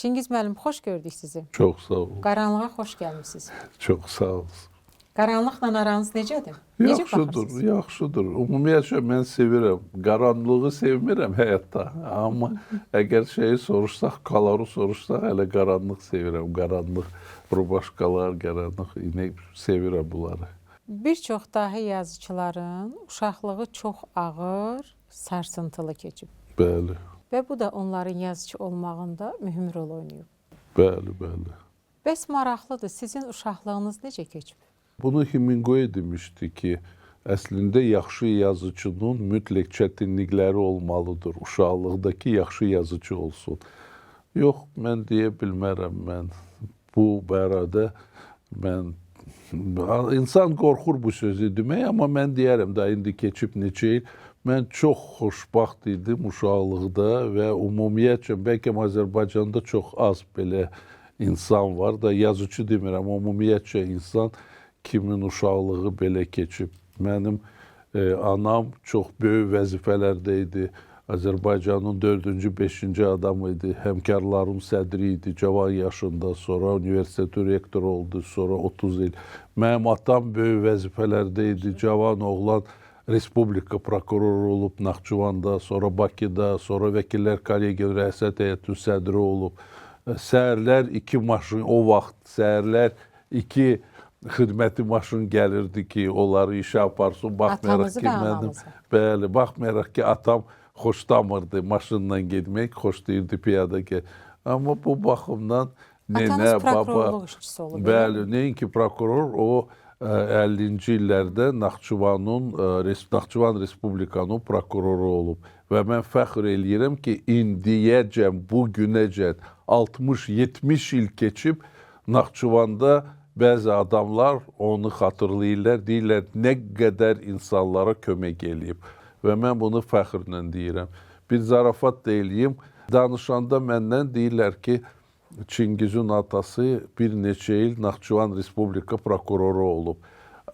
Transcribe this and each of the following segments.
Çingiz müəllim, xoş gördük sizi. Çox sağ olun. Qaranlığa xoş gəlmisiniz. Çox sağ olun. Qaranlıqla aranız necədir? Necə Yaxşıdır, baxırsınız? yaxşıdır. Ümumiyyətlə mən sevirəm. Qaranlığı sevmirəm həyatda. Amma əgər şeyi soruşsaq, kaloru soruşsaq, hələ qaranlıq sevirəm. Qaranlıq rubaşkalar, qaranlıq inek sevirəm bunları. Bir çox dahi yazıçıların uşaqlığı çox ağır, sarsıntılı keçib. Bəli, Və bu da onların yazıcı olmağında mühüm rol oynayıb. bəli, bəli. Bəs maraqlıdır, sizin uşaqlığınız necə keçib? Bunu Hemingway demişti ki, əslində yaxşı yazıcının mütləq çətinlikləri olmalıdır. Uşaqlıqdakı yaxşı yazıcı olsun. Yox, mən deyə bilmərəm mən. Bu barədə mən insan qorxur bu sözü demək, amma mən deyərəm da indi keçib neçə il. Mən çox xoşbaxt idim uşaqlıqda və ümumiyyətcə bəlkə Azərbaycanda çox az belə insan var da yazıcı demirəm, ümumiyyətcə insan kimin uşaqlığı belə keçib. Mənim anam çox böyük vəzifələrdə idi. Azərbaycanın 4-cü, 5-ci adamı idi. Həmkarların sədri idi. Cavan yaşında, sonra universitet rektoru oldu, sonra 30 il. Mənim atam böyük vəzifələrdə idi. Cavan oğlan Respublika prokuroru olub Naxçıvanda, sonra Bakıda, sonra Vəkillər Kollegiyanın rəisət heyətinin sədri olub. Səhərlər 2 maşın, o vaxt səhərlər 2 xidməti maşın gəlirdi ki, onları işə aparsın. Atanızı və anamızı. Bəli, baxmayaraq ki, atam xoşlamırdı maşınla getmək, xoşlayırdı piyada get. Amma bu baxımdan Atanız prokurorluq işçisi olub. Bəli, nəinki prokuror, o 50-ci illərdə Naxçıvan Respublikanın prokuroru olub. Və mən fəxr eləyirəm ki, indiyəcən, bu günəcən 60-70 il keçib Naxçıvanda bəzi adamlar onu xatırlayırlar, deyirlər nə qədər insanlara kömək eləyib. Və mən bunu fəxrlə deyirəm. Bir zarafat da eləyim, danışanda məndən deyirlər ki, Çingizin atası bir neçə il Naxçıvan Respublika prokuroru olub.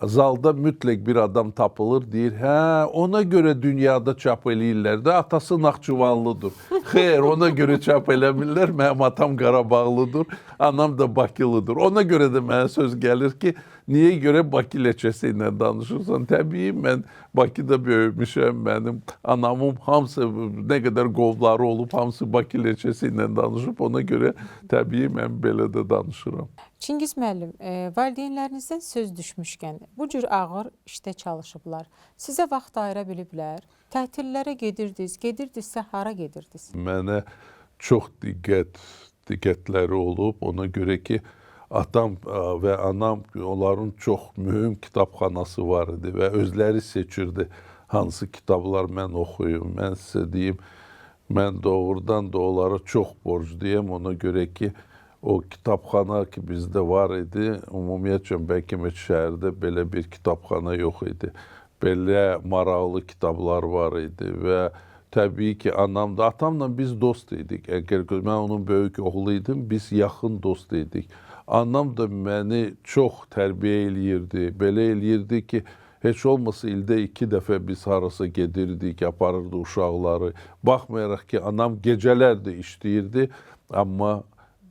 Zalda mütləq bir adam tapılır, deyir, hə, ona görə dünyada çap eləyirlər də, atası Naxçıvanlıdır. Xeyr, ona görə çap eləmirlər, mənim atam Qarabağlıdır, anam da Bakılıdır. Ona görə də mənə söz gəlir ki, niyə görə Bakı leçəsi ilə danışırsan? Təbii, mən Bakıda böyümüşəm, mənim anamın hamısı, nə qədər qovları olub, hamısı Bakı leçəsi ilə danışıb, ona görə təbii mən belə də danışıram. Çingiz müəllim, valideynlərinizdən söz düşmüşkən, bu cür ağır işdə çalışıblar. Sizə vaxt ayıra biliblər? Tətillərə gedirdinizsə hara gedirdiniz? Mənə çox diqqətləri olub, ona görə ki, atam və anam, onların çox mühüm kitabxanası var idi və özləri seçirdi hansı kitablar mən oxuyum. Mən sizə deyim, mən doğrudan da onlara çox borcluyam, ona görə ki, o kitabxana ki bizdə var idi, ümumiyyətcə bəlkə şəhərdə belə bir kitabxana yox idi. Belə maraqlı kitablar var idi və təbii ki, anam da, atamla biz dost idik. Əgər mən onun böyük oğlu idim, biz yaxın dost idik. Anam da məni çox tərbiyə eləyirdi. Belə eləyirdi ki, heç olmasa ildə 2 dəfə biz harasa gedirdik, aparırdı uşaqları. Baxmayaraq ki, anam gecələr də işləyirdi, amma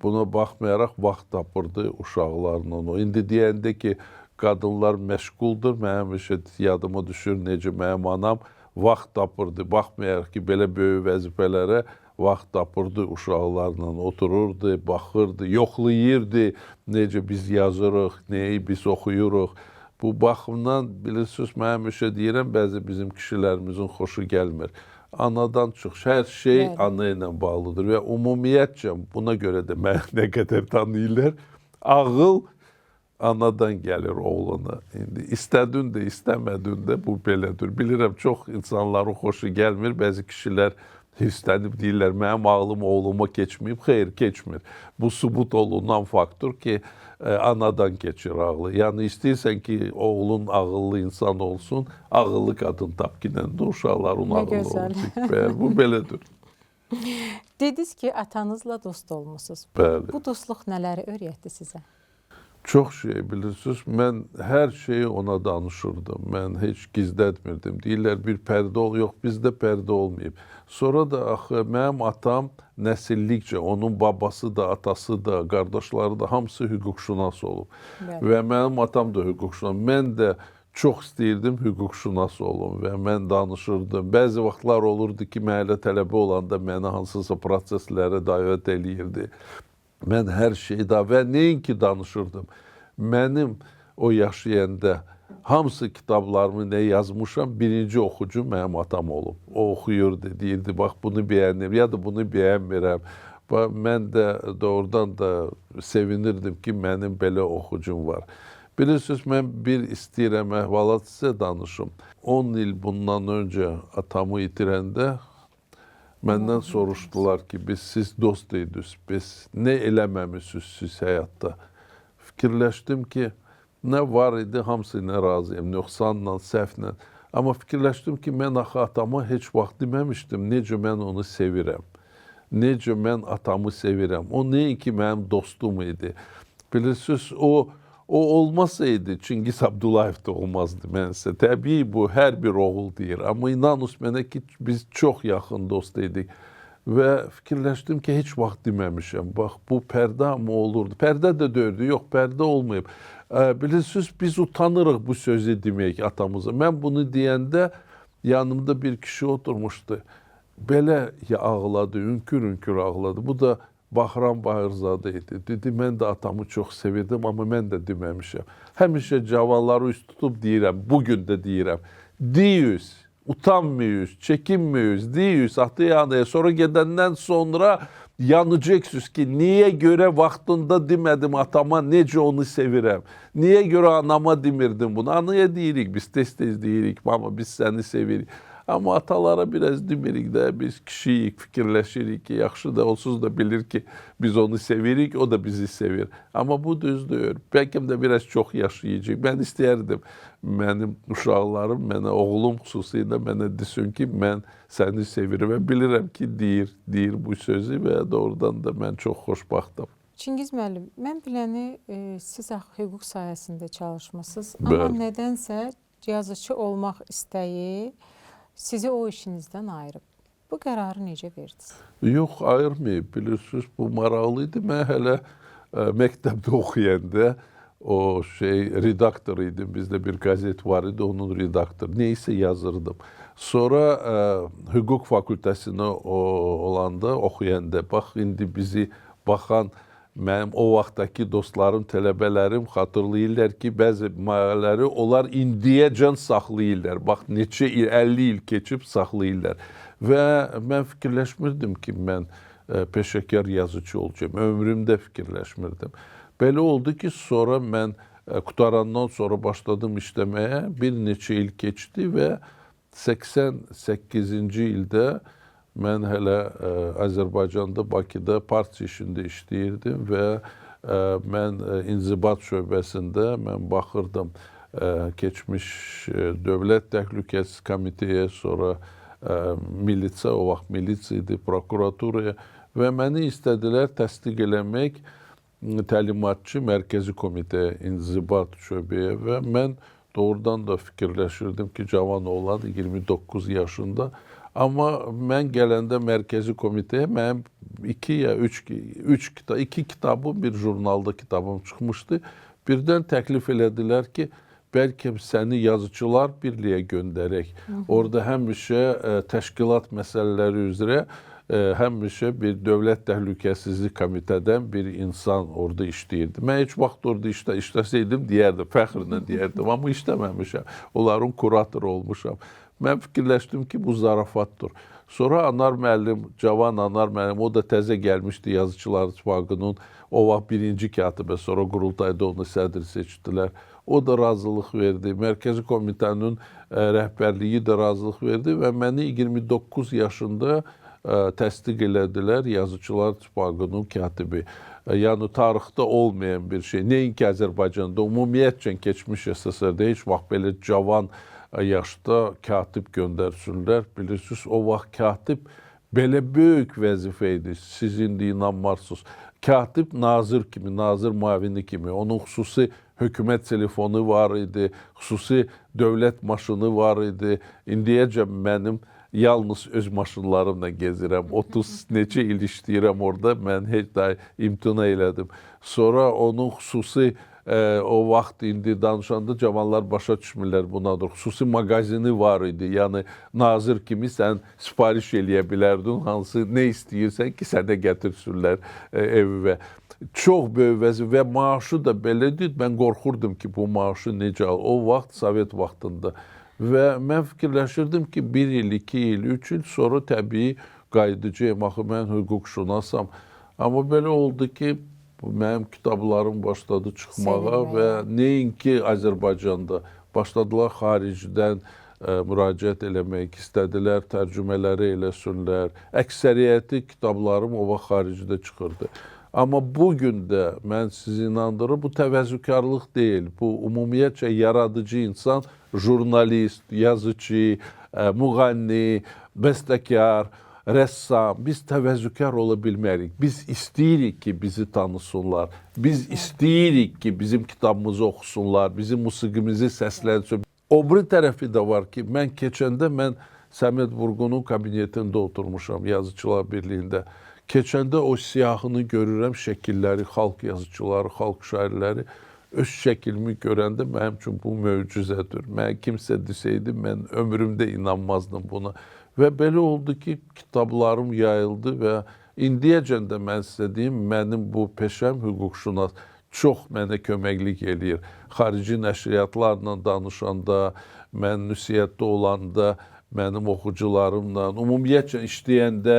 buna baxmayaraq vaxt tapırdı uşaqlarla. İndi deyəndə ki, qadınlar məşğuldur, mənim yadıma düşür necə mənim anam vaxt tapırdı. Baxmayaraq ki, belə böyük vəzifələrə vaxt tapırdı uşaqlarla, otururdu, baxırdı, yoxlayırdı necə biz yazırıq, nəyi biz oxuyuruq. Bu baxımdan, bilirsiniz, mənim deyirəm, bəzi bizim kişilərimizin xoşu gəlmir. Anadan çox, hər şey ana ilə bağlıdır və ümumiyyətcə buna görə də mənə nə qədər tanıyırlar, ağıl anadan gəlir oğlana. İndi istədin də, istəmədin də bu belədir. Bilirəm, çox insanların xoşu gəlmir, bəzi kişilər hissənib deyirlər, mənim ağlım oğluma keçməyib, xeyr, keçmir. Bu sübut olunan faktor ki, anadan keçir ağlı. Yəni, istəyirsən ki, oğlun ağıllı insan olsun, ağıllı qadın tap ki, uşaqların ağıllı olsun. Bu belədir. Dediniz ki, atanızla dost olmuşsunuz. Bəli. Bu dostluq nələri öyrətdi sizə? Çox şey bilirsiniz. Mən hər şeyi ona danışırdım. Mən heç gizlətmirdim. Deyirlər bir pərdə ol, yox bizdə pərdə olmayıb. Sonra da axı mənim atam nəsillikcə, onun babası da, atası da, qardaşları da hamısı hüquqşünas olub. Bəli. Və mənim atam da hüquqşünas. Mən də çox istəyirdim hüquqşünas olum və mən danışırdım. Bəzi vaxtlar olurdu ki, məhəllə tələbə olanda məni hansısa proseslərə dəvət eləyirdi. Mən hər şeydə və nəinki danışırdım. Mənim o yaşayanda hamısı kitablarımı nə yazmışam, birinci oxucu mənim atam olub. O oxuyurdu, deyirdi, bax bunu bəyəndim, ya da bunu bəyənmirəm. Mən də doğrudan da sevinirdim ki, mənim belə oxucum var. Bilirsiniz, mən bir istəyirəm əhvalat sizə danışım. 10 il bundan öncə atamı itirəndə məndən soruşdular ki, siz dost idiniz, biz nə eləməmişsiniz siz həyatda. Fikirləşdim ki, nə var idi, hamısına razıyım, nöqsanla, səhvlə. Amma fikirləşdim ki, mən axı atama heç vaxt deməmişdim, necə mən onu sevirəm. Necə mən atamı sevirəm. O nəinki mənim dostum idi. Bilirsiniz, o olmasaydı Çingiz Abdullayev da olmazdı mənsə. Təbii bu hər bir oğul deyir. Amma inanın mənə ki, biz çox yaxın dost idik. Və fikirləşdim ki, heç vaxt deməmişəm. Bax, bu pərdə mı olurdu? Pərdə də dördü, yox, pərdə olmayıb. Bilirsiniz, biz utanırıq bu sözü demək atamıza. Mən bunu deyəndə yanımda bir kişi oturmuşdu. Belə ağladı, ünkür-ünkür ağladı. Bu da Bahram Bayırzadə idi. Dedi, mən də atamı çox sevirdim, amma mən də deməmişəm. Həmişə cavanları üst tutub deyirəm, bugün də deyirəm. Deyiz, utanmayız, çəkinməyiz, deyiz, atı yanıya. Sonra gedəndən sonra yanacaqsınız ki, niyə görə vaxtında demədim atama, necə onu sevirəm. Niyə görə anama demirdim bunu. Anaya deyirik, biz tez-tez deyirik, amma biz səni sevirik. Amma atalara biraz demirik də, biz kişiyik, fikirləşirik ki, yaxşı da onsuz da bilir ki, biz onu sevirik, o da bizi sevir. Amma bu düzdür. Bəlkə də biraz çox yaşayacaq. Mən istəyərdim, mənim uşaqlarım, mənə oğlum xüsusilə mənə desin ki, mən səni sevirəm və bilirəm ki, deyir bu sözü və doğrudan da mən çox xoşbaxtım. Çingiz müəllim, mən biləni siz hüquq sahəsində çalışmısınız, Bəli. amma nədənsə yazıçı olmaq istəyi sizi o işinizdən ayırıb. Bu qərarı necə verdiniz? Yox, ayırmayıb. Bilirsiniz, bu maraqlıydı. Mən hələ məktəbdə oxuyanda o redaktor idim. Bizdə bir qəzet var idi, onun redaktoru. Neysə yazırdım. Sonra hüquq fakültəsinə olanda, oxuyanda, bax, indi bizi baxan mənim o vaxtdakı dostlarım, tələbələrim xatırlayırlar ki, bəzi məhəlləri onlar indiyəcən saxlayırlar. Bax, neçə il, 50 il keçib saxlayırlar. Və mən fikirləşmirdim ki, mən peşəkar yazıcı olacağım. Ömrümdə fikirləşmirdim. Belə oldu ki, sonra mən qutarandan sonra başladım işləməyə. Bir neçə il keçdi və 88-ci ildə mən hələ Azərbaycanda, Bakıda partiya işində işləyirdim və mən inzibat şöbəsində mən baxırdım keçmiş Dövlət Təhlükəsizlik Komitəyə, sonra militsiya, o vaxt militsiya idi, prokuraturaya və məni istədilər təsdiq eləmək təlimatçı mərkəzi komitəyə, inzibat şöbəyə və mən doğrudan da fikirləşirdim ki, cavan oğlan 29 yaşında. Amma mən gələndə mərkəzi komitəyə mənim iki kitabım, bir jurnalda kitabım çıxmışdı. Birdən təklif elədilər ki, bəlkə səni yazıçılar birliyə göndərək. Orada həmişə təşkilat məsələləri üzrə həmişə bir Dövlət Təhlükəsizlik Komitədən bir insan orada işləyirdi. Mən heç vaxt orada işləsəydim deyərdim, fəxrlə deyərdim, amma işləməmişəm. Onların kuratoru olmuşam. Mən fikirləşdim ki, bu zarafatdır. Sonra Anar müəllim, cavan Anar müəllim, o da təzə gəlmişdi Yazıçılar İttifaqının o vaxt birinci katibə, sonra qurultayda onu sədr seçdilər. O da razılıq verdi. Mərkəzi komitənin rəhbərliyi də razılıq verdi və məni 29 yaşında təsdiq elədilər Yazıçılar İttifaqının katibi. Yəni tarixdə olmayan bir şey. Nəinki Azərbaycanda, ümumiyyətcə keçmiş SSR-də heç vaxt belə cavan yaşda katib göndərsünlər. Bilirsiniz, o vaxt katib belə böyük vəzifə idi. Siz indi inanmarsınız. katib nazir kimi, nazir müavini kimi, onun xüsusi hökumət telefonu var idi, xüsusi dövlət maşını var idi. İndiyəcən mənim yalnız öz maşınlarımla gezirəm. 30 neçə il işləyirəm orada, mən heç də imtina elədim. Sonra onun xüsusi o vaxt indi danışanda cavanlar başa düşmürlər bunadır. Xüsusi mağazini var idi. Yəni nazir kimi sən sifariş eləyə bilərdin, hansı nə istəyirsən ki, sənə gətirsünlər evə. Çox böyük vəzifə və maaşı da belədir. Mən qorxurdum ki, bu maaşı necə al. O vaxt Sovet vaxtında. Və mən fikirləşirdim ki, 1 il, 2 il, 3 il sonra təbii qayıdacağım. Axı mən hüquqşünasam. Amma belə oldu ki, mənim kitablarım başladı çıxmağa və nəinki Azərbaycanda başladılar xaricdən müraciət eləmək istədilər, tərcümələri eləsinlər. Əksəriyyəti kitablarım o vaxt xaricdə çıxırdı. Amma bugün də mən sizi inandırım, bu təvəzzükarlıq deyil. Bu ümumiyyətcə yaradıcı insan, jurnalist, yazıcı, müğənni, bəstəkar, rəssam, biz təvəzzükar ola bilmərik. Biz istəyirik ki, bizi tanısınlar. Biz istəyirik ki, bizim kitabımızı oxusunlar, bizim musiqimizi səslənsin. O biri tərəfi də var ki, mən keçəndə Səməd Vurğunun kabinetində oturmuşam, Yazıçılar Birliyində. Keçəndə o siyahını görürəm, şəkilləri, xalq yazıçıları, xalq şairləri. Öz şəklimi görəndə mənim üçün bu möcüzədir. Mən kimsə desəydi, mən ömrümdə inanmazdım buna. Və belə oldu ki, kitablarım yayıldı və indiyəcən də mən sizə deyim, mənim bu peşəm hüquqşünas çox mənə köməklik eləyir. Xarici nəşriyyatlarla danışanda, mən nüsiyyətdə olanda, mənim oxucularımla, ümumiyyətcə işləyəndə,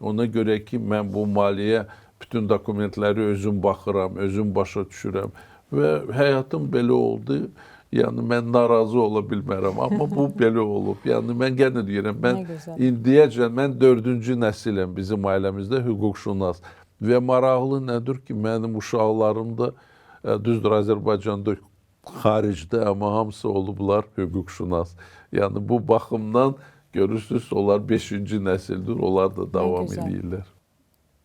ona görə ki, mən bu maliyyə bütün dokumentləri özüm baxıram, özüm başa düşürəm və həyatım belə oldu. Yəni, mən narazı ola bilmərəm, amma bu belə olub. Yəni, mən yenə deyirəm, mən indiyəcən, mən 4-cü nəsiləm bizim ailəmizdə hüquqşünas. Və maraqlı nədir ki, mənim uşaqlarım da, düzdür, Azərbaycanda, xaricdə, amma hamısı olublar hüquqşünas. Yəni, bu baxımdan görürsünüz, onlar 5-ci nəsildir, onlar da davam edirlər.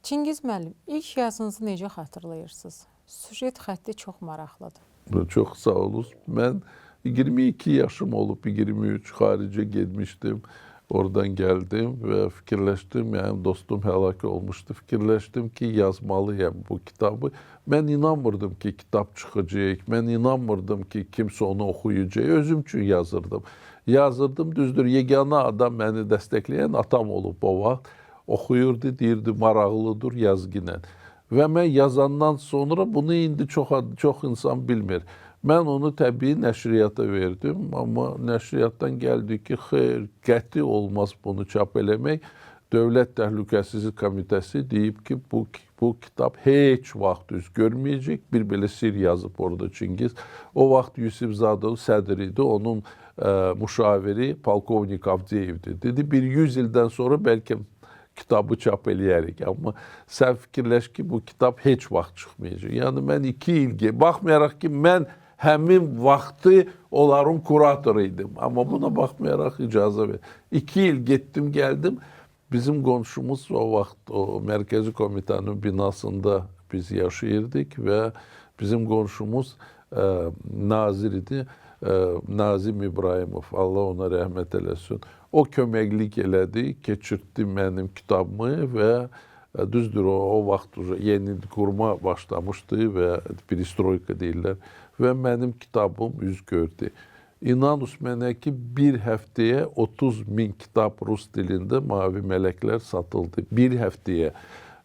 Çingiz müəllim, ilk yazınızı necə xatırlayırsınız? Süjet xətti çox maraqlıdır. Çox sağ olun. Mən 22 yaşım olub, 23 xaricə getmişdim. Oradan gəldim və fikirləşdim, yəni dostum həlak olmuşdu. Fikirləşdim ki, yazmalıyam bu kitabı. Mən inanmırdım ki, kitab çıxacaq. Mən inanmırdım ki, kimsə onu oxuyacaq. Özüm üçün yazırdım. Yazırdım, düzdür, yeganə adam məni dəstəkləyən atam olub o vaxt. Oxuyurdu, deyirdi, maraqlıdır, yazginən. Və mən yazandan sonra bunu indi çox insan bilmir. Mən onu təbii nəşriyyata verdim, amma nəşriyyatdan gəldi ki, xeyr, qəti olmaz bunu çap eləmək. Dövlət Təhlükəsizlik Komitəsi deyib ki, bu kitab heç vaxt üz görməyəcək. Bir belə sir yazıb orada Çingiz. O vaxt Yusif Zadov sədr idi, onun müşaviri polkovnik Avdiyevdir. Dedi, bir 100 ildən sonra bəlkə kitabı çap eləyərik. Amma sən fikirləş ki, bu kitab heç vaxt çıxmayacaq. Yəni, mən 2 il, baxmayaraq ki, mən həmin vaxtı onların kuratoru idim. Amma buna baxmayaraq icazə ver. 2 il getdim, gəldim. Bizim qonşumuz o vaxt o Mərkəzi Komitənin binasında biz yaşayırdıq və bizim qonşumuz nazir idi. Nazim İbrahimov, Allah ona rəhmət eləsin. O köməklik elədi, keçirtdi mənim kitabımı və düzdür, o vaxt yeni qurma başlamışdı və perestroyka deyirlər və mənim kitabım üz gördü. İnanın mənə ki, bir həftəyə 30.000 kitab rus dilində Mavi Mələklər satıldı. Bir həftəyə.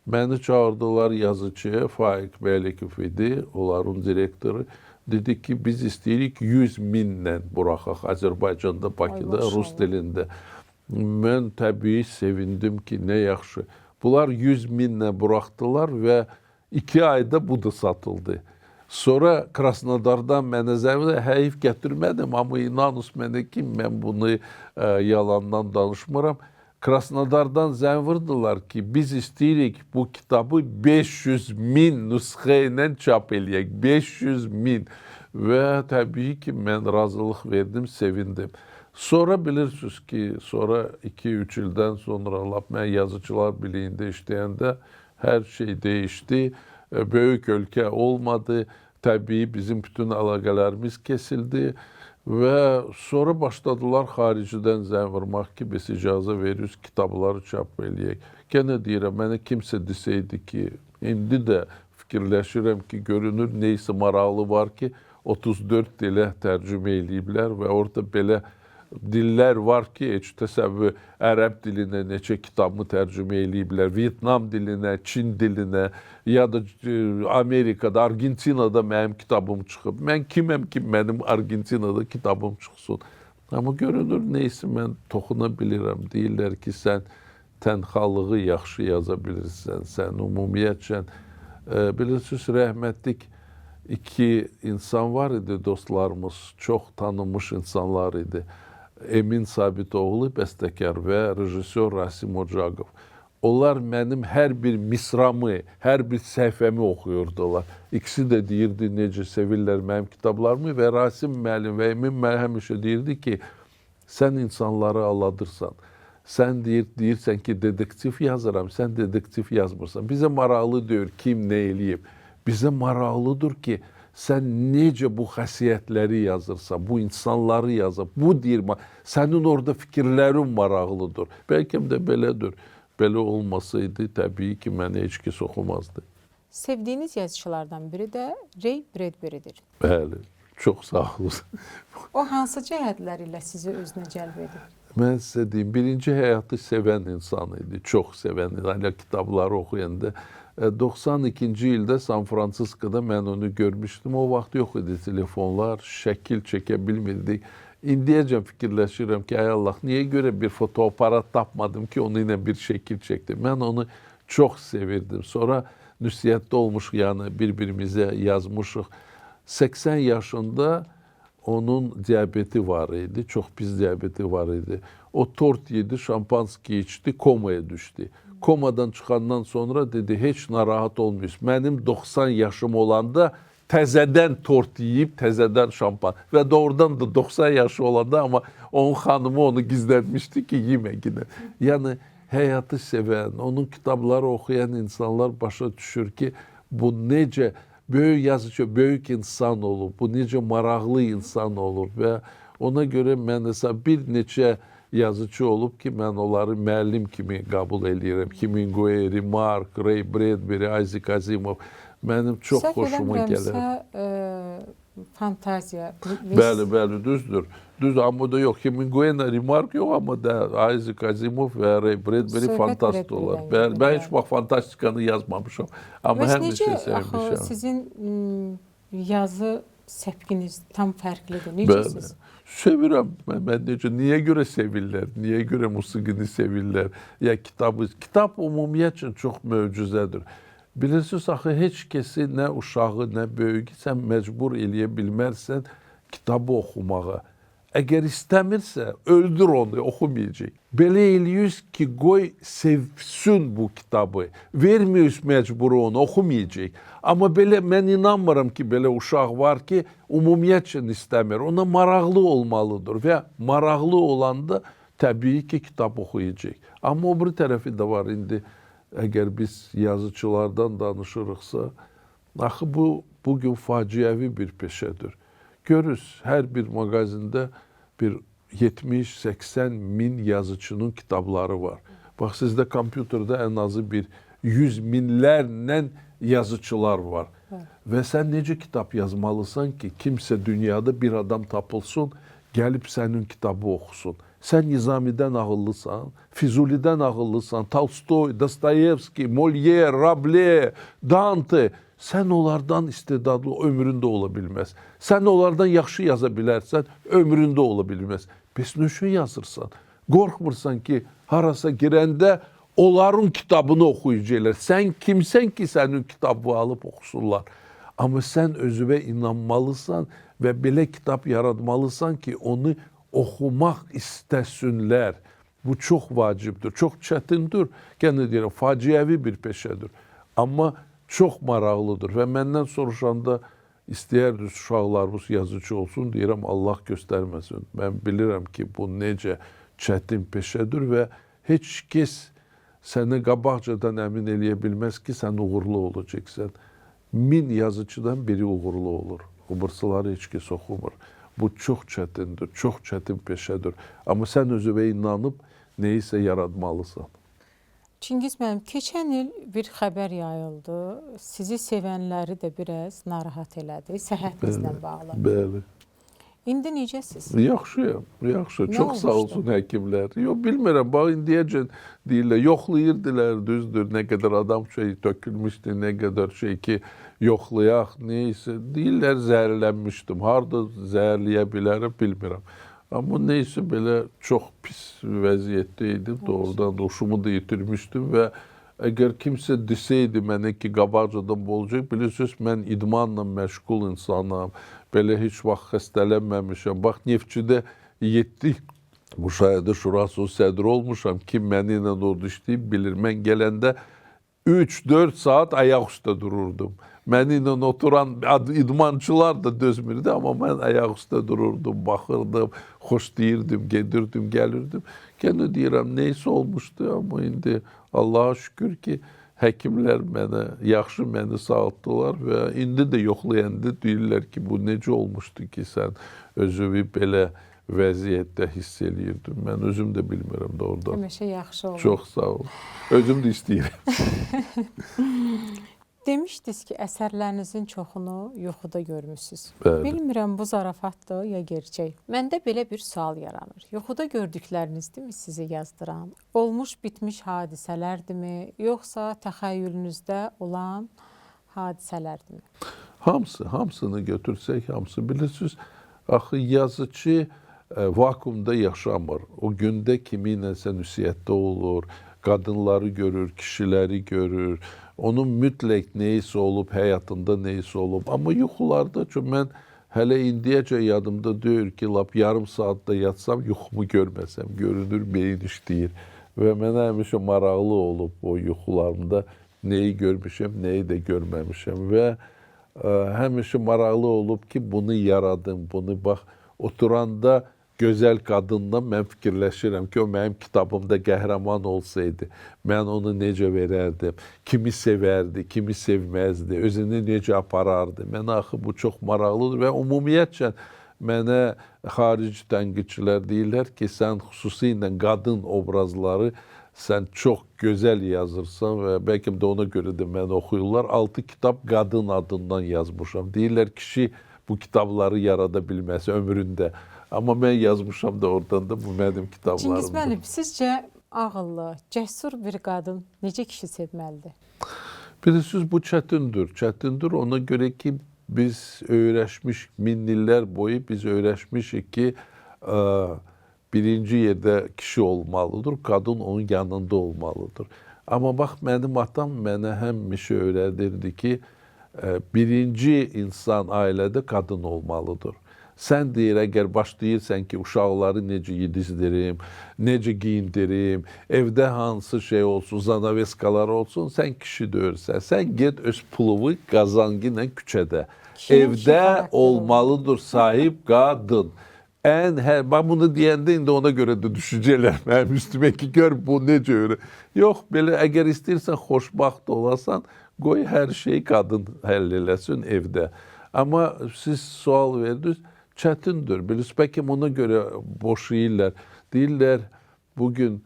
Məni çağırdılar yazıcıya, Faiq Məlikov idi, onların direktoru. Dedi ki, biz istəyirik 100.000-lə buraxaq Azərbaycanda, Bakıda, rus dilində. Mən təbii sevindim ki, nə yaxşı. Bunlar 100.000-lə buraxdılar və 2 ayda bu da satıldı. Sonra Krasnodardan mənə zəvlə həyif gətirmədim, amma inanın mənə ki, mən bunu yalandan danışmıram. Krasnodardan zəng vurdular ki, biz istəyirik bu kitabı 500.000 nüsxə ilə çap eləyək. 500.000 və təbii ki, mən razılıq verdim, sevindim. Sonra bilirsiniz ki, sonra 2-3 ildən sonra mən Yazıçılar Birliyində işləyəndə hər şey dəyişdi Böyük ölkə olmadı. Təbii bizim bütün əlaqələrimiz kesildi və sonra başladılar xaricdən zəng vurmaq ki, biz icazə veririk, kitabları çap eləyək. Gene deyirəm, mənə kimsə desəydi ki, indi də fikirləşirəm ki, görünür neysə maraqlı var ki, 34 dilə tərcümə eləyiblər və orada belə dillər var ki, heç təsəvvür ərəb dilinə neçə kitabımı tərcümə eləyiblər, Vyetnam dilinə, Çin dilinə, ya da Amerikada, Argentinada mənim kitabım çıxıb. Mən kiməm ki, mənim Argentinada kitabım çıxsın. Amma görünür, neysə mən toxuna bilirəm. Deyirlər ki, sən tənxalığı yaxşı yaza bilirsən, sən ümumiyyətcə, bilirsiniz, rəhmətlik iki insan var idi, dostlarımız, çox tanınmış insanlar idi. Emin Sabitoğlu, bəstəkar və rejissor Rasim Ocaqov. Onlar mənim hər bir misramı, hər bir səhifəmi oxuyurdular. İkisi də deyirdi, necə sevirlər mənim kitablarımı və Rasim müəllim və Emin müəllim həmişə deyirdi ki, sən insanları aldadırsan. Sən deyirsən ki, dedektiv yazıram, sən dedektiv yazmırsan. Bizə maraqlı deyir, kim nə eləyib. Bizə maraqlıdır ki, sən necə bu xəsiyyətləri yazırsan, bu insanları yazır. Bu deyir, sənin orada fikirlərin maraqlıdır. Bəlkə də belədir. Belə olmasaydı, təbii ki, mənə heç kəs oxumazdı. Sevdiyiniz yazıçılardan biri də Ray Bradbury'dir. Bəli, çox sağ olun. O hansı cəhətləri ilə sizi özünə cəlb edir? Mən sizə deyim, birinci həyatı sevən insan idi, çox sevən, hələ kitabları oxuyanda. 92-ci ildə San Fransiskoda mən onu görmüşdüm. O vaxt yox idi telefonlar, şəkil çəkə bilmirdik. İndiyəcən fikirləşirəm ki, ay Allah, niyə görə bir fotoaparat tapmadım ki, onu ilə bir şəkil çəkdim. Mən onu çox sevirdim. Sonra nüsiyyətdə olmuş, yəni bir-birimizə yazmışıq. 80 yaşında onun diabeti var idi, çox pis diabeti var idi. O tort yedi, şampanski içdi, komaya düşdü. Komadan çıxandan sonra dedi, heç narahat olmuyor. Mənim 90 yaşım olanda təzədən tort yiyib, təzədən şampan. Və doğrudan da 90 yaşı olanda, amma onun xanımı onu gizlətmişdi ki, yemə yine. Yəni, həyatı sevən, onun kitabları oxuyan insanlar başa düşür ki, bu necə böyük yazıcı, böyük insan olub, bu necə maraqlı insan olub və ona görə mən bir neçə yazıcı olub ki, mən onları müəllim kimi qəbul edirəm. Hemingway, Remarque, Ray Bradbury, Isaac Asimov mənim çox xoşuma gəlir. Səhv eləmirəmsə, fantaziya. Bəli, düzdür. Düz, amma da yox. Hemingway ilə Remarque yox, amma da Isaac Asimov və Ray Bradbury fantast olar. Bəli, mən heç vaxt fantastikanı yazmamışam. Amma həmişə sevmişəm. Axı sizin yazı səpkiniz tam fərqlidir. Necəsiz? Sevirəm. Mən necə, niyə görə sevirlər? Niyə görə musiqini sevirlər? Ya kitabı. Kitab ümumiyyətcə çox möcüzədir. Bilirsiniz, axı heç kəsi, nə uşağı, nə böyüyü sən məcbur eləyə bilmərsən kitabı oxumağa. Əgər istəmirsə, öldür onu, oxumayacaq. Belə eləyirik ki, qoy sevsin bu kitabı. Vermiyoruz məcbur onu, oxumayacaq. Amma belə, mən inanmıram ki, belə uşaq var ki, ümumiyyətcə istəmir. Ona maraqlı olmalıdır və maraqlı olanda təbii ki, kitab oxuyacaq. Amma o bir tərəfi də var indi. Əgər biz yazıçılardan danışırıqsa, axı bu, bugün faciəvi bir peşədir. Görürüz, hər bir mağazində bir 70-80 min yazıcının kitabları var. Bax, sizdə kompüterdə ən azı bir 100 minlərlə yazıçılar var. Və sən necə kitab yazmalısan ki, kimsə dünyada bir adam tapılsın, gəlib sənin kitabı oxusun. Sən Nizamidən ağıllısan, Füzulidən ağıllısan, Tolstoy, Dostoyevski, Molière, Rabelais, Dante. Sən onlardan istedadlı ömründə ola bilməz. Sən onlardan yaxşı yaza bilərsən, ömründə ola bilməz. Bəs nə üçün yazırsan? Qorxmursan ki, harasa girəndə onların kitabını oxuyacaqlar. Sən kimsən ki, sənin kitabı alıb oxusunlar? Amma sən özünə inanmalısan və belə kitab yaratmalısan ki, onu oxumaq istəsinlər. Bu çox vacibdir, çox çətindir. Yenə deyirəm, faciəvi bir peşədir. Amma çox maraqlıdır və məndən soruşanda istəyərdi uşaqlarımız yazıcı olsun, deyirəm Allah göstərməsin. Mən bilirəm ki, bu necə çətin peşədir və heç kəs səni qabaqcadan əmin eləyə bilməz ki, sən uğurlu olacaqsan. 1000 yazıcıdan biri uğurlu olur. O birisiləri heç kəs oxumur. Bu çox çətindir, çox çətin peşədir. Amma sən özünə inanıb nəyisə yaratmalısan. Çingiz müəllim, keçən il bir xəbər yayıldı. Sizi sevənləri də biraz narahat elədi, səhhətinizlə bağlı. Bəli. İndi necəsiz? Yaxşıyam, yaxşı. Nə Çox sağ olmuşdu? olsun həkimlər. Yox, bilmirəm, bax indiyəcən deyirlər, yoxlayırdılar, düzdür, nə qədər adam şey tökülmüşdü, nə qədər şey ki, yoxlayaq, neysə. Deyirlər, zəhərlənmişdim. Harada zəhərləyə bilərəm, bilmirəm. Amma neysə belə çox pis vəziyyətdə idim. Doğrudan huşumu da itirmişdim və əgər kimsə desəydi mənə ki, qabaqcadan bu olacaq, bilirsiniz, mən idmanla məşğul insanam. Belə heç vaxt xəstələnməmişəm. Bax, Neftçidə 7 müşahidə şurası sədri olmuşam. Kim məni ilə orada işləyib bilir. Mən gələndə 3-4 saat ayaq üstə dururdum. Məni ilə oturan idmançılar da dözmürdü, amma mən ayaq üstə dururdum, baxırdım, xoş deyirdim, gedirdim, gəlirdim. Gənə deyirəm, neysə olmuşdu, amma indi Allaha şükür ki, həkimlər mənə, yaxşı məni sağaltdılar və indi də yoxlayanda deyirlər ki, bu necə olmuşdu ki, sən özünü belə vəziyyətdə hiss edirdin. Mən özüm də bilmirəm doğrudan. Həmişə yaxşı olur. Çox sağ ol. Özüm də istəyirəm. Demişdiniz ki, əsərlərinizin çoxunu yuxuda görmüsünüz. Bəli. Bilmirəm, bu zarafatdır ya gerçək. Məndə belə bir sual yaranır. Yuxuda gördüklərinizdirmi sizi yazdıran? Olmuş, bitmiş hadisələrdirmi, yoxsa təxəyyülünüzdə olan hadisələrdirmi? Hamısını götürsək, hamısı bilirsiniz. Axı yazıcı vakuumda yaşamır. O gündə kiminləsə ünsiyyətdə olur, qadınları görür, kişiləri görür. Onun mütləq neysə olub, həyatında neysə olub. Amma yuxularda, çünki mən hələ indiyəcə yadımda deyir ki, lap yarım saatda yatsam, yuxumu görməsəm, görünür, beyin işləyir. Və mənə həmişə maraqlı olub o yuxularımda neyi görmüşəm, neyi də görməmişəm. Və həmişə maraqlı olub ki, bunu yaradım, bunu bax, oturanda gözəl qadınla mən fikirləşirəm ki, o mənim kitabımda qəhrəman olsaydı, mən onu necə verərdim, kimi sevərdi, kimi sevməzdi, özünü necə aparardı. Mənə axı bu çox maraqlıdır və ümumiyyətcə mənə xarici tənqidçilər deyirlər ki, sən xüsusilə qadın obrazları sən çox gözəl yazırsan və bəlkə də ona görə də mən oxuyurlar. 6 kitab qadın adından yazmışam. Deyirlər, kişi bu kitabları yarada bilməz ömründə. Amma mən yazmışam da oradan da bu mənim kitablarımdır. Çingiz müəllim, sizcə ağıllı, cəsur bir qadın necə kişi sevməlidir? Bilirsiniz, bu çətindir. Çətindir ona görə ki, biz öyrəşmiş, min illər boyu biz öyrəşmişik ki, birinci yerdə kişi olmalıdır, qadın onun yanında olmalıdır. Amma bax, mənim atam mənə həmişə öyrədirdi ki, birinci insan ailədə qadın olmalıdır. Sən deyir, əgər başlayırsan ki, uşaqları necə yedizdirim, necə giyindirim, evdə hansı şey olsun, zanaveskalar olsun, sən kişi deyirsən. Sən get öz puluvu qazanğı ilə küçədə. Evdə olmalıdır sahib qadın. Bax bunu deyəndə indi ona görə də düşəcəklər mənim üstümə ki, gör bu necə öyrə. Yox, belə əgər istəyirsən xoşbaxt olasan, qoy hər şey qadın həll eləsin evdə. Amma siz sual verdiniz, çətindir. Bilirsiniz, bəlkə ona görə boşayırlar. Deyirlər, bugün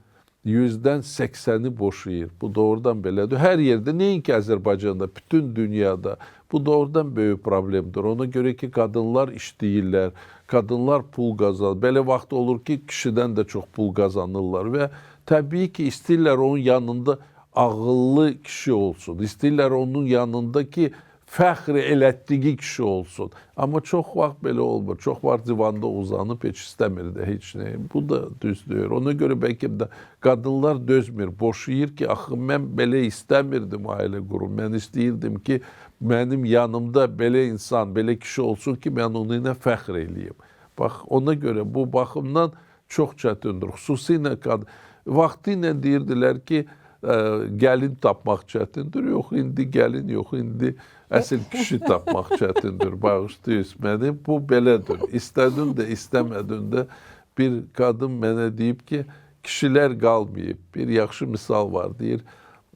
100-dən 80-i boşayır. Bu doğrudan belədir. Hər yerdə, nəinki Azərbaycanda, bütün dünyada. Bu doğrudan böyük problemdir. Ona görə ki, qadınlar işləyirlər, qadınlar pul qazanır. Belə vaxt olur ki, kişidən də çox pul qazanırlar və təbii ki, istəyirlər onun yanında ağıllı kişi olsun. İstəyirlər onun yanında ki, fəxr elətdiyi kişi olsun. Amma çox vaxt belə olmur. Çox vaxt divanda uzanıb heç istəmir də heç nə. Bu da düzdür. Ona görə bəlkə də qadınlar dözmür, boşayır ki, axı mən belə istəmirdim ailə qurum. Mən istəyirdim ki, mənim yanımda belə insan, belə kişi olsun ki, mən onunla fəxr eləyim. Bax, ona görə bu baxımdan çox çətindir. Xüsusilə vaxtı ilə deyirdilər ki, gəlin tapmaq çətindir. Yox, indi gəlin, yox, indi əsl kişi tapmaq çətindir. Bağışlayız məni. Bu belədir. İstədin də, istəmədin də bir qadın mənə deyib ki, kişilər qalmayıb. Bir yaxşı misal var, deyir.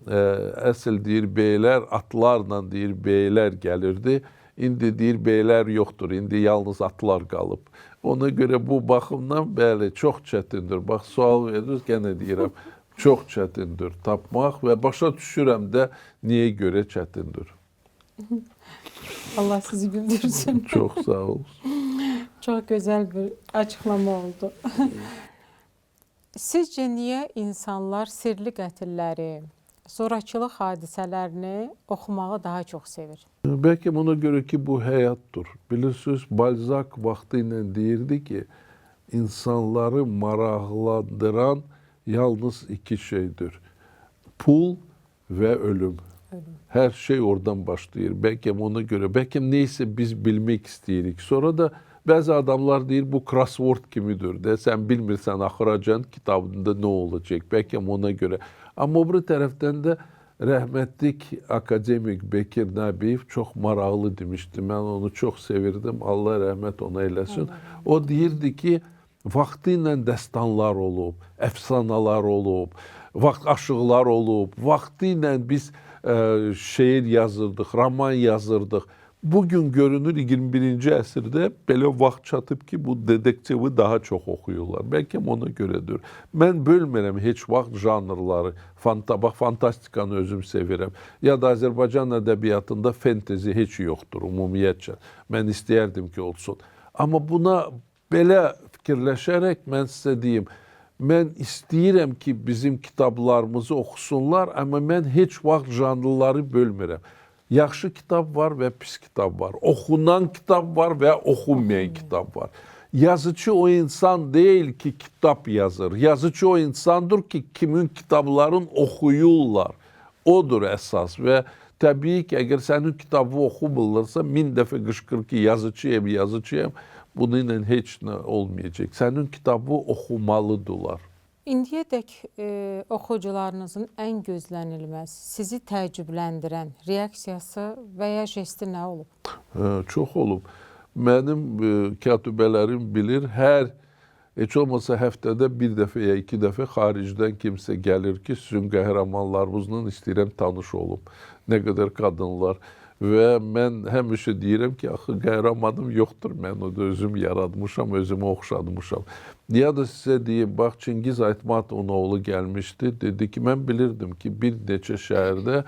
əsl deyir beylər atlarla deyir beylər gəlirdi. İndi deyir beylər yoxdur. İndi yalnız atlar qalıb. Ona görə bu baxımdan bəli çox çətindir. Bax sual verirsiniz, gənə deyirəm, çox çətindir tapmaq və başa düşürəm də niyə görə çətindir. Allah sizi güldürsün. Çox sağ olun. Çox gözəl bir açıqlama oldu. Sizcə niyə insanlar sirli qətilləri, zorakılıq hadisələrini oxumağı daha çox sevir? Bəlkə ona görə ki, bu həyatdır. Bilirsiniz, Balzac vaxtı ilə deyirdi ki, insanları maraqlandıran yalnız iki şeydir. Pul və ölüm. Hər şey oradan başlayır. Bəlkə ona görə, bəlkə neysə biz bilmək istəyirik. Sonra da bəzi adamlar deyir, bu crossword kimidir. Sən bilmirsən, axıracan kitabında nə olacaq. Bəlkə ona görə. Amma o bir tərəfdən də rəhmətlik akademik Bekir Nəbiyev çox maraqlı demişdi. Mən onu çox sevirdim. Allah rəhmət ona eləsin. O deyirdi ki, vaxtı ilə dəstanlar olub, əfsanalar olub, vaxt aşıqlar olub, vaxtı ilə biz şeir yazırdıq, roman yazırdıq. Bugün görünür 21-ci əsrdə belə vaxt çatıb ki, bu dedektivi daha çox oxuyurlar. Bəlkə ona görədir. Mən bölmürəm heç vaxt janrları. Bax, fantastikanı özüm sevirəm. Ya da Azərbaycan ədəbiyyatında fantezi heç yoxdur ümumiyyətcə. Mən istəyərdim ki, olsun. Amma buna belə fikirləşərək mən sizə deyim, mən istəyirəm ki, bizim kitablarımızı oxusunlar, amma mən heç vaxt janrları bölmürəm. Yaxşı kitab var və pis kitab var. Oxunan kitab var və oxunmayan kitab var. Yazıcı o insan deyil ki, kitab yazır. Yazıcı o insandır ki, kimin kitabların oxuyurlar. Odur əsas və təbii ki, əgər sənin kitabı oxumurlarsa, 1000 dəfə qışqır ki, yazıcıyam, yazıcıyam. Bununla heç nə olmayacaq. Sənin kitabı oxumalıdırlar. İndiyədək oxucularınızın ən gözlənilməz, sizi təəccübləndirən reaksiyası və ya jesti nə olub? Çox olub. Mənim katibələrim bilir, heç olmasa həftədə bir dəfə ya 2 dəfə xaricdən kimsə gəlir ki, sizin qəhrəmanlarınızla istəyirəm tanış olum. Nə qədər qadınlar. Və mən həmişə deyirəm ki, axı qəhrəmanım yoxdur, mən onu özüm yaratmışam, özümü oxşatmışam. Ya da sizə deyim, bax, Çingiz Aytmatovun oğlu gəlmişdi, dedi ki, mən bilirdim ki, bir neçə şəhərdə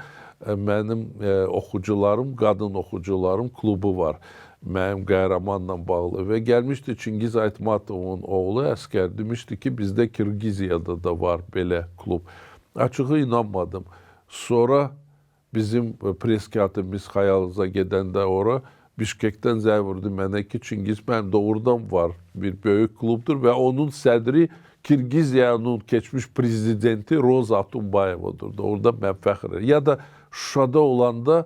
mənim oxucularım, qadın oxucularım klubu var, mənim qəhrəmanla bağlı və gəlmişdi Çingiz Aytmatovun oğlu əskər, demişdi ki, bizdə Kirgiziyada da var belə klub. Açığı inanmadım. Sonra bizim pres katibimiz Xayalınıza gedəndə ora Bişkekdən zəng vurdu mənə ki, Çingiz mənim doğrudan var bir böyük klubdur və onun sədri Kirgiziyanın keçmiş prezidenti Roza Atunbayevadır. Orada mən fəxr edirəm. Ya da Şuşada olanda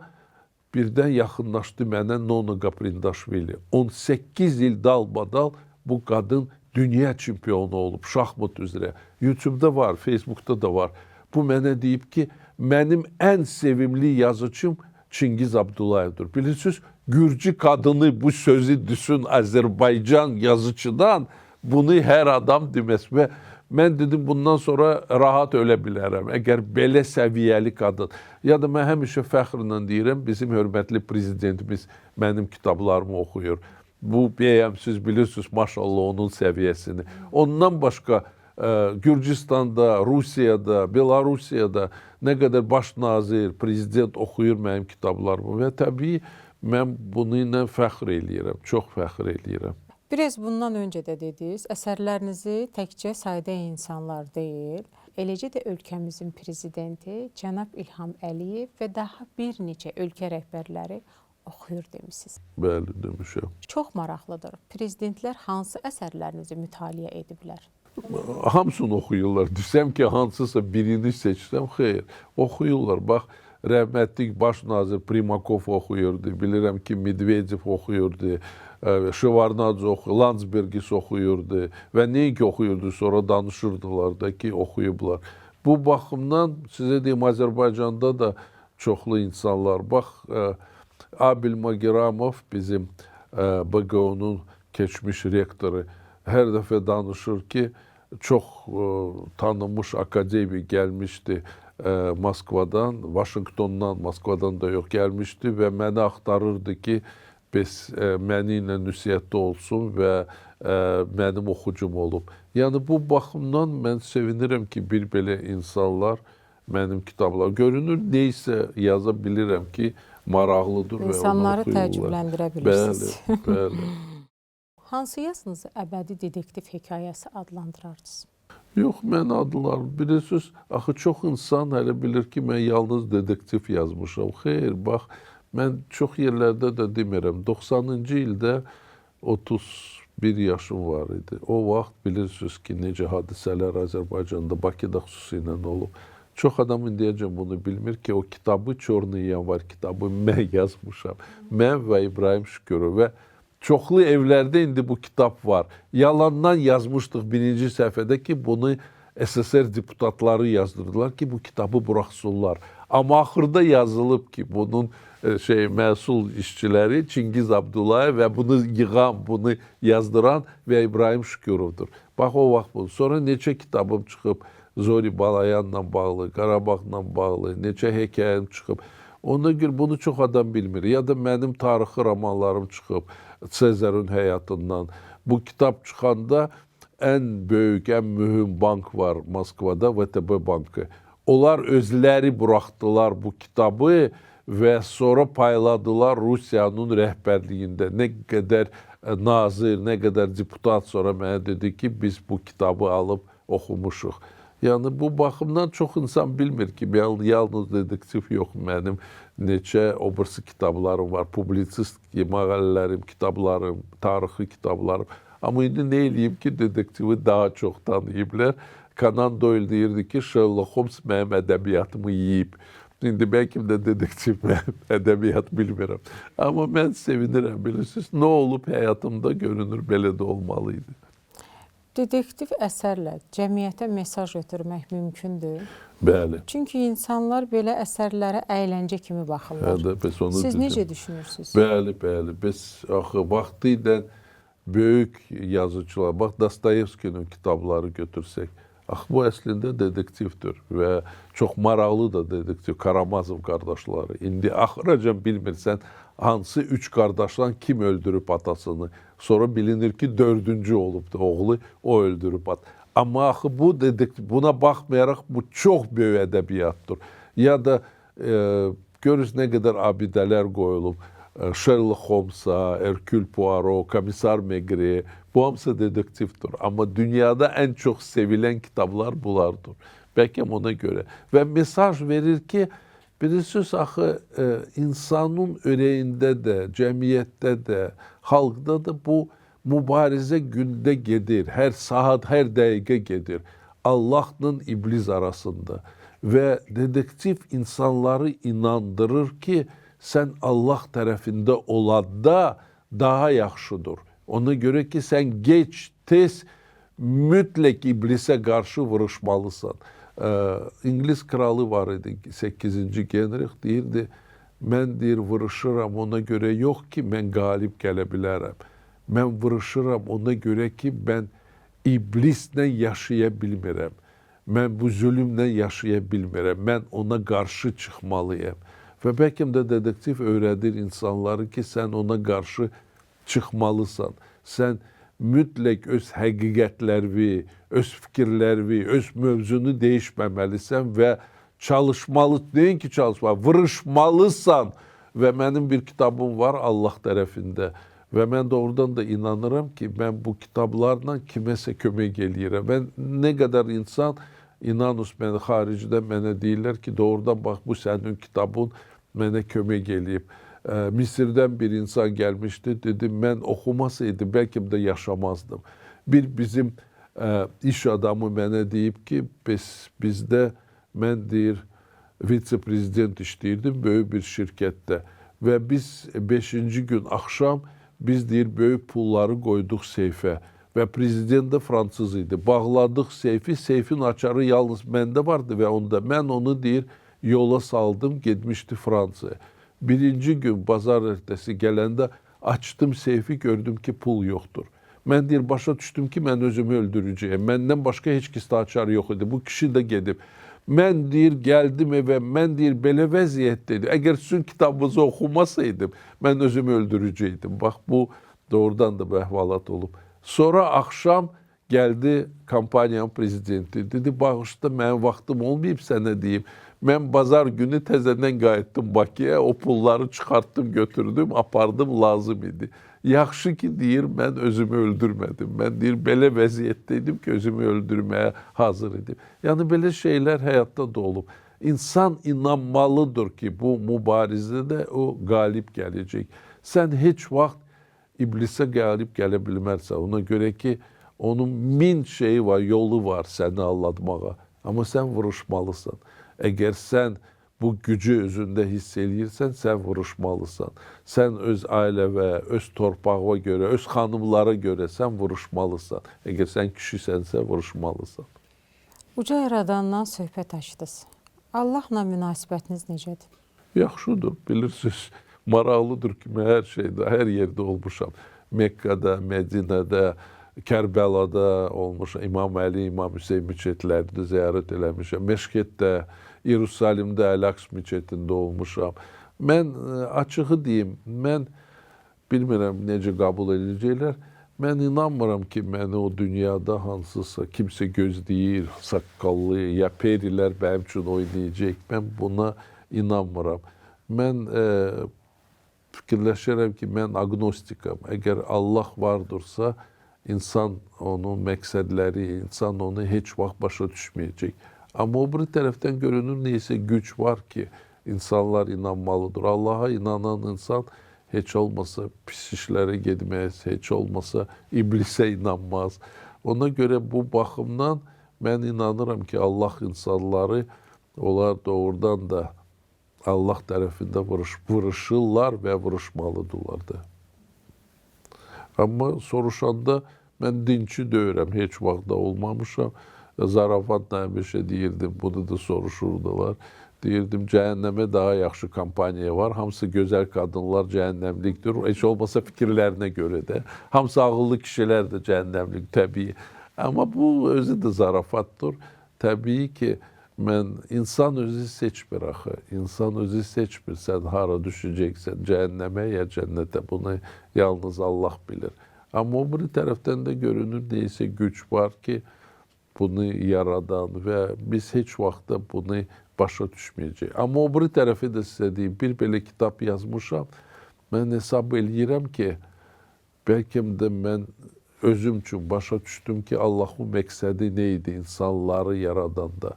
birdən yaxınlaşdı mənə Nona Qaprindaşvili. 18 il dalbadal bu qadın dünya çempionu olub şahmat üzrə. YouTube-da var, Facebook-da da var. Bu mənə deyib ki, mənim ən sevimli yazıcım Çingiz Abdullayevdir. Bilirsiniz, Gürcü kadını bu sözü düşün Azərbaycan yazıcıdan, bunu hər adam deməz. Və mən dedim, bundan sonra rahat ölə bilərəm. Əgər belə səviyyəli qadın. Ya da mən həmişə fəxrlə deyirəm, bizim hörmətli prezidentimiz mənim kitablarımı oxuyur. Bu, siz bilirsiniz, maşallah onun səviyyəsini. Ondan başqa Gürcüstanda, Rusiyada, Belarusiyada nə qədər baş nazir, prezident oxuyur mənim kitablarımı və təbii mən bununla fəxr eləyirəm, çox fəxr eləyirəm. Biraz bundan öncə də dediniz, əsərlərinizi təkcə sadə insanlar deyil, eləcə də ölkəmizin prezidenti cənab İlham Əliyev və daha bir neçə ölkə rəhbərləri oxuyur demişsiniz. Bəli, demişəm. Çox maraqlıdır. Prezidentlər hansı əsərlərinizi mütaliə ediblər? Hamısını oxuyurlar. Desəm ki, hansısa birini seçsəm, xeyr. Oxuyurlar. Bax, rəhmətlik baş nazir Primakov oxuyurdu. Bilirəm ki, Medvedev oxuyurdu. Şevarnadze oxuyurdu. Landsbergis oxuyurdu. Və nəyə ki oxuyurdu, sonra danışırdılar da ki, oxuyublar. Bu baxımdan, sizə deyim, Azərbaycanda da çoxlu insanlar. Bax, Abil Magiramov, bizim BQO-nun keçmiş rektoru, hər dəfə danışır ki, çox tanınmış akademik gəlmişdi Moskvadan, Vaşinqtondan, Moskvadan da yox gəlmişdi və məni axtarırdı ki, məni ilə ünsiyyətdə olsun və mənim oxucum olub. Yəni bu baxımdan mən sevinirəm ki, bir belə insanlar mənim kitablar görünür, neysə yaza bilirəm ki, maraqlıdır və onu İnsanları oxuyurlar. təəccübləndirə bilirsiniz. Bəli, bəli. Hansı yazınızı əbədi dedektiv hekayəsi adlandırardınız? Yox, mən adlar bilirsiniz, axı çox insan hələ bilir ki, mən yalnız dedektiv yazmışam. Xeyr, bax, mən çox yerlərdə də demirəm. 90-cı ildə 31 yaşım var idi. O vaxt bilirsiniz ki, necə hadisələr Azərbaycanda, Bakıda xüsusilə olub. Çox adam indiyəcən bunu bilmir ki, o kitabı Çorny Yanvar kitabı mən yazmışam. Mən və İbrahim Şükürov və çoxlu evlərdə indi bu kitab var. Yalandan yazmışdıq birinci səhifədə ki, bunu SSR deputatları yazdırdılar ki, bu kitabı buraxsınlar. Amma axırda yazılıb ki, bunun məsul işçiləri Çingiz Abdullayev və bunu yığan, bunu yazdıran və İbrahim Şükürovdur. Bax, o vaxt bu. Sonra neçə kitabım çıxıb, Zori Balayanla bağlı, Qarabağla bağlı, neçə hekayəm çıxıb. Ona görə bunu çox adam bilmir. Ya da mənim tarixi romanlarım çıxıb Sezarın həyatından. Bu kitab çıxanda ən böyük, ən mühüm bank var Moskvada, VTB bankı. Onlar özləri buraxdılar bu kitabı və sonra payladılar Rusiyanın rəhbərliyində. Nə qədər nazir, nə qədər deputat sonra mənə dedi ki, biz bu kitabı alıb oxumuşuq. Yəni bu baxımdan çox insan bilmir ki, yalnız dedektiv yox, mənim neçə obrisi kitablarım var, publisist məqalələrim, kitablarım, tarixi kitablarım. Amma indi nə eləyib ki, dedektivi daha çox tanıyıblar. Conan Doyle deyirdi ki, Sherlock Holmes mənim ədəbiyyatımı yeyib. İndi bəlkə də dedektiv mənim ədəbiyyat bilmirəm. Amma mən sevinirəm, bilirsiniz, nə olub həyatımda görünür, belə də olmalıydı. Dedektiv əsərlə cəmiyyətə mesaj ötürmək mümkündür. Bəli. Çünki insanlar belə əsərlərə əyləncə kimi baxırlar. Siz necə düşünürsünüz? Bəli, bəli. Biz axı vaxtı ilə böyük yazıcılar, bax Dostoyevskinin kitabları götürsək, axı bu əslində dedektivdir və çox maraqlı da dedektiv, Karamazov qardaşları. İndi axıracan bilmirsən hansı üç qardaşdan kim öldürüb atasını. Sonra bilinir ki, dördüncü olubdu oğlu, o öldürüb atasını. Amma axı bu dedektiv, buna baxmayaraq bu çox böyük ədəbiyyatdır. Ya da görürüz nə qədər abidələr qoyulub. Sherlock Holmes'a, Hercule Poirot, Komisar Maigret, bu hamısı dedektivdir. Amma dünyada ən çox sevilən kitablar bunlardır. Bəlkə ona görə. Və mesaj verir ki, bilirsiniz, axı insanın ürəyində də, cəmiyyətdə də, xalqda da bu mübarizə gündə gedir. Hər saat, hər dəqiqə gedir. Allahla iblis arasında. Və dedektiv insanları inandırır ki, sən Allah tərəfində olanda daha yaxşıdır. Ona görə ki, sən gec, tez mütləq iblisə qarşı vuruşmalısan. İngilis kralı var idi, 8-ci Genrix deyirdi, mən deyir, vuruşuram ona görə yox ki, mən qalib gələ bilərəm. Mən vuruşuram ona görə ki, mən iblislə yaşaya bilmirəm. Mən bu zülümlə yaşaya bilmirəm. Mən ona qarşı çıxmalıyam. Və bəlkə də dedektiv öyrədir insanları ki, sən ona qarşı çıxmalısan. Sən mütləq öz həqiqətlərini, öz fikirlərini, öz mövzunu dəyişməməlisən və çalışmalı, deyin ki, çalışmalı, vuruşmalısan. Və mənim bir kitabım var Allah tərəfində. Və mən doğrudan da inanıram ki, mən bu kitablarla kiməsə kömək eləyirəm. Və nə qədər insan, inanın mənə xaricdə mənə deyirlər ki, doğrudan bax, bu sənin kitabın mənə kömək eləyib. Misirdən bir insan gəlmişdi, dedi, mən oxumasaydım, bəlkə də yaşamazdım. Bizim iş adamı mənə deyib ki, bizdə mən deyir, vitse-prezident işləyirdim böyük bir şirkətdə və biz 5-ci gün axşam biz deyir, böyük pulları qoyduq seyfə və prezident də fransız idi. Bağladıq seyfi, seyfin açarı yalnız məndə vardı və onda mən onu deyir, yola saldım, getmişdi Fransaya. Birinci gün bazar ertəsi gələndə açdım seyfi, gördüm ki, pul yoxdur. Mən deyir, başa düşdüm ki, mən özümü öldürəcəyəm. Məndən başqa heç kəsdə açar yox idi. Bu kişi də gedib. Mən deyir, gəldim evə, mən deyir, belə vəziyyətdeydim. Əgər sizin kitabınızı oxumasaydım, mən özümü öldürəcəkdim. Bax, bu doğrudan da bu əhvalat olub. Sonra axşam gəldi kampaniyanın prezidenti. Dedi, bağışda mənim vaxtım olmayıb sənə deyim. Mən bazar günü təzədən qayıtdım Bakıya, o pulları çıxartdım, götürdüm, apardım, lazım idi. Yaxşı ki, deyir, mən özümü öldürmədim. Mən deyir, belə vəziyyətdeydim ki, özümü öldürməyə hazır idim. Yəni, belə şeylər həyatda da olub. İnsan inanmalıdır ki, bu mübarizədə o qalib gələcək. Sən heç vaxt iblisə qalib gələ bilmərsən. Ona görə ki, onun 1000 şeyi var, yolu var səni aldatmağa. Amma sən vuruşmalısan. Əgər sən bu gücü özündə hiss eləyirsən, sən vuruşmalısan. Sən öz ailəvə, öz torpağa görə, öz xanımlara görə sən vuruşmalısan. Əgər sən kişisənsə, vuruşmalısan. Uca Yaradandan söhbət açdınız. Allahla münasibətiniz necədir? Yaxşıdır, bilirsiniz. Maraqlıdır ki, mən hər şeydə, hər yerdə olmuşam. Məkkədə, Mədinədə, Kərbəlada olmuşam. İmam Əli, İmam Hüseyin müçetlərini ziyarət eləmişəm. Məşkətdə, Yeruşalimdə, Əl-Aqs müçetində olmuşam. Mən açığı deyim, mən bilmirəm necə qəbul edəcəklər. Mən inanmıram ki, məni o dünyada hansısa kimsə gözləyir, saqqallı, ya perilər mənim üçün oynayacaq. Mən buna inanmıram. Mən fikirləşərəm ki, mən agnostikam. Əgər Allah vardırsa, insan onun məqsədləri, insan onu heç vaxt başa düşməyəcək. Amma o bir tərəfdən görünür neysə güc var ki, insanlar inanmalıdır. Allah'a inanan insan heç olmasa pis işlərə getməz, heç olmasa iblisə inanmaz. Ona görə bu baxımdan mən inanıram ki, Allah insanları, onlar doğrudan da Allah tərəfində vuruşurlar və vuruşmalıdırlar da. Amma soruşanda mən dinçi deyirəm, heç vaxt da olmamışam. Zarafatla həmişə deyirdim, bunu da soruşurdular. Deyirdim, cəhənnəmə daha yaxşı kampaniya var. Hamısı gözəl qadınlar cəhənnəmlikdir. Heç olmasa fikirlərinə görə də. Hamısı ağıllı kişilər də cəhənnəmlik, təbii. Amma bu özü də zarafatdır. Təbii ki, insan özü seçmir axı. İnsan özü seçmir. Sən hara düşəcəksən, cəhənnəmə ya cənnətə. Bunu yalnız Allah bilir. Amma o bir tərəfdən də görünür neysə güc var ki, bunu yaradan və biz heç vaxt da bunu başa düşməyəcək. Amma o bir tərəfi də sizə deyim, bir belə kitab yazmışam. Mən hesab eləyirəm ki, bəlkə də mən özüm üçün başa düşdüm ki, Allahın məqsədi nə idi insanları yaradanda.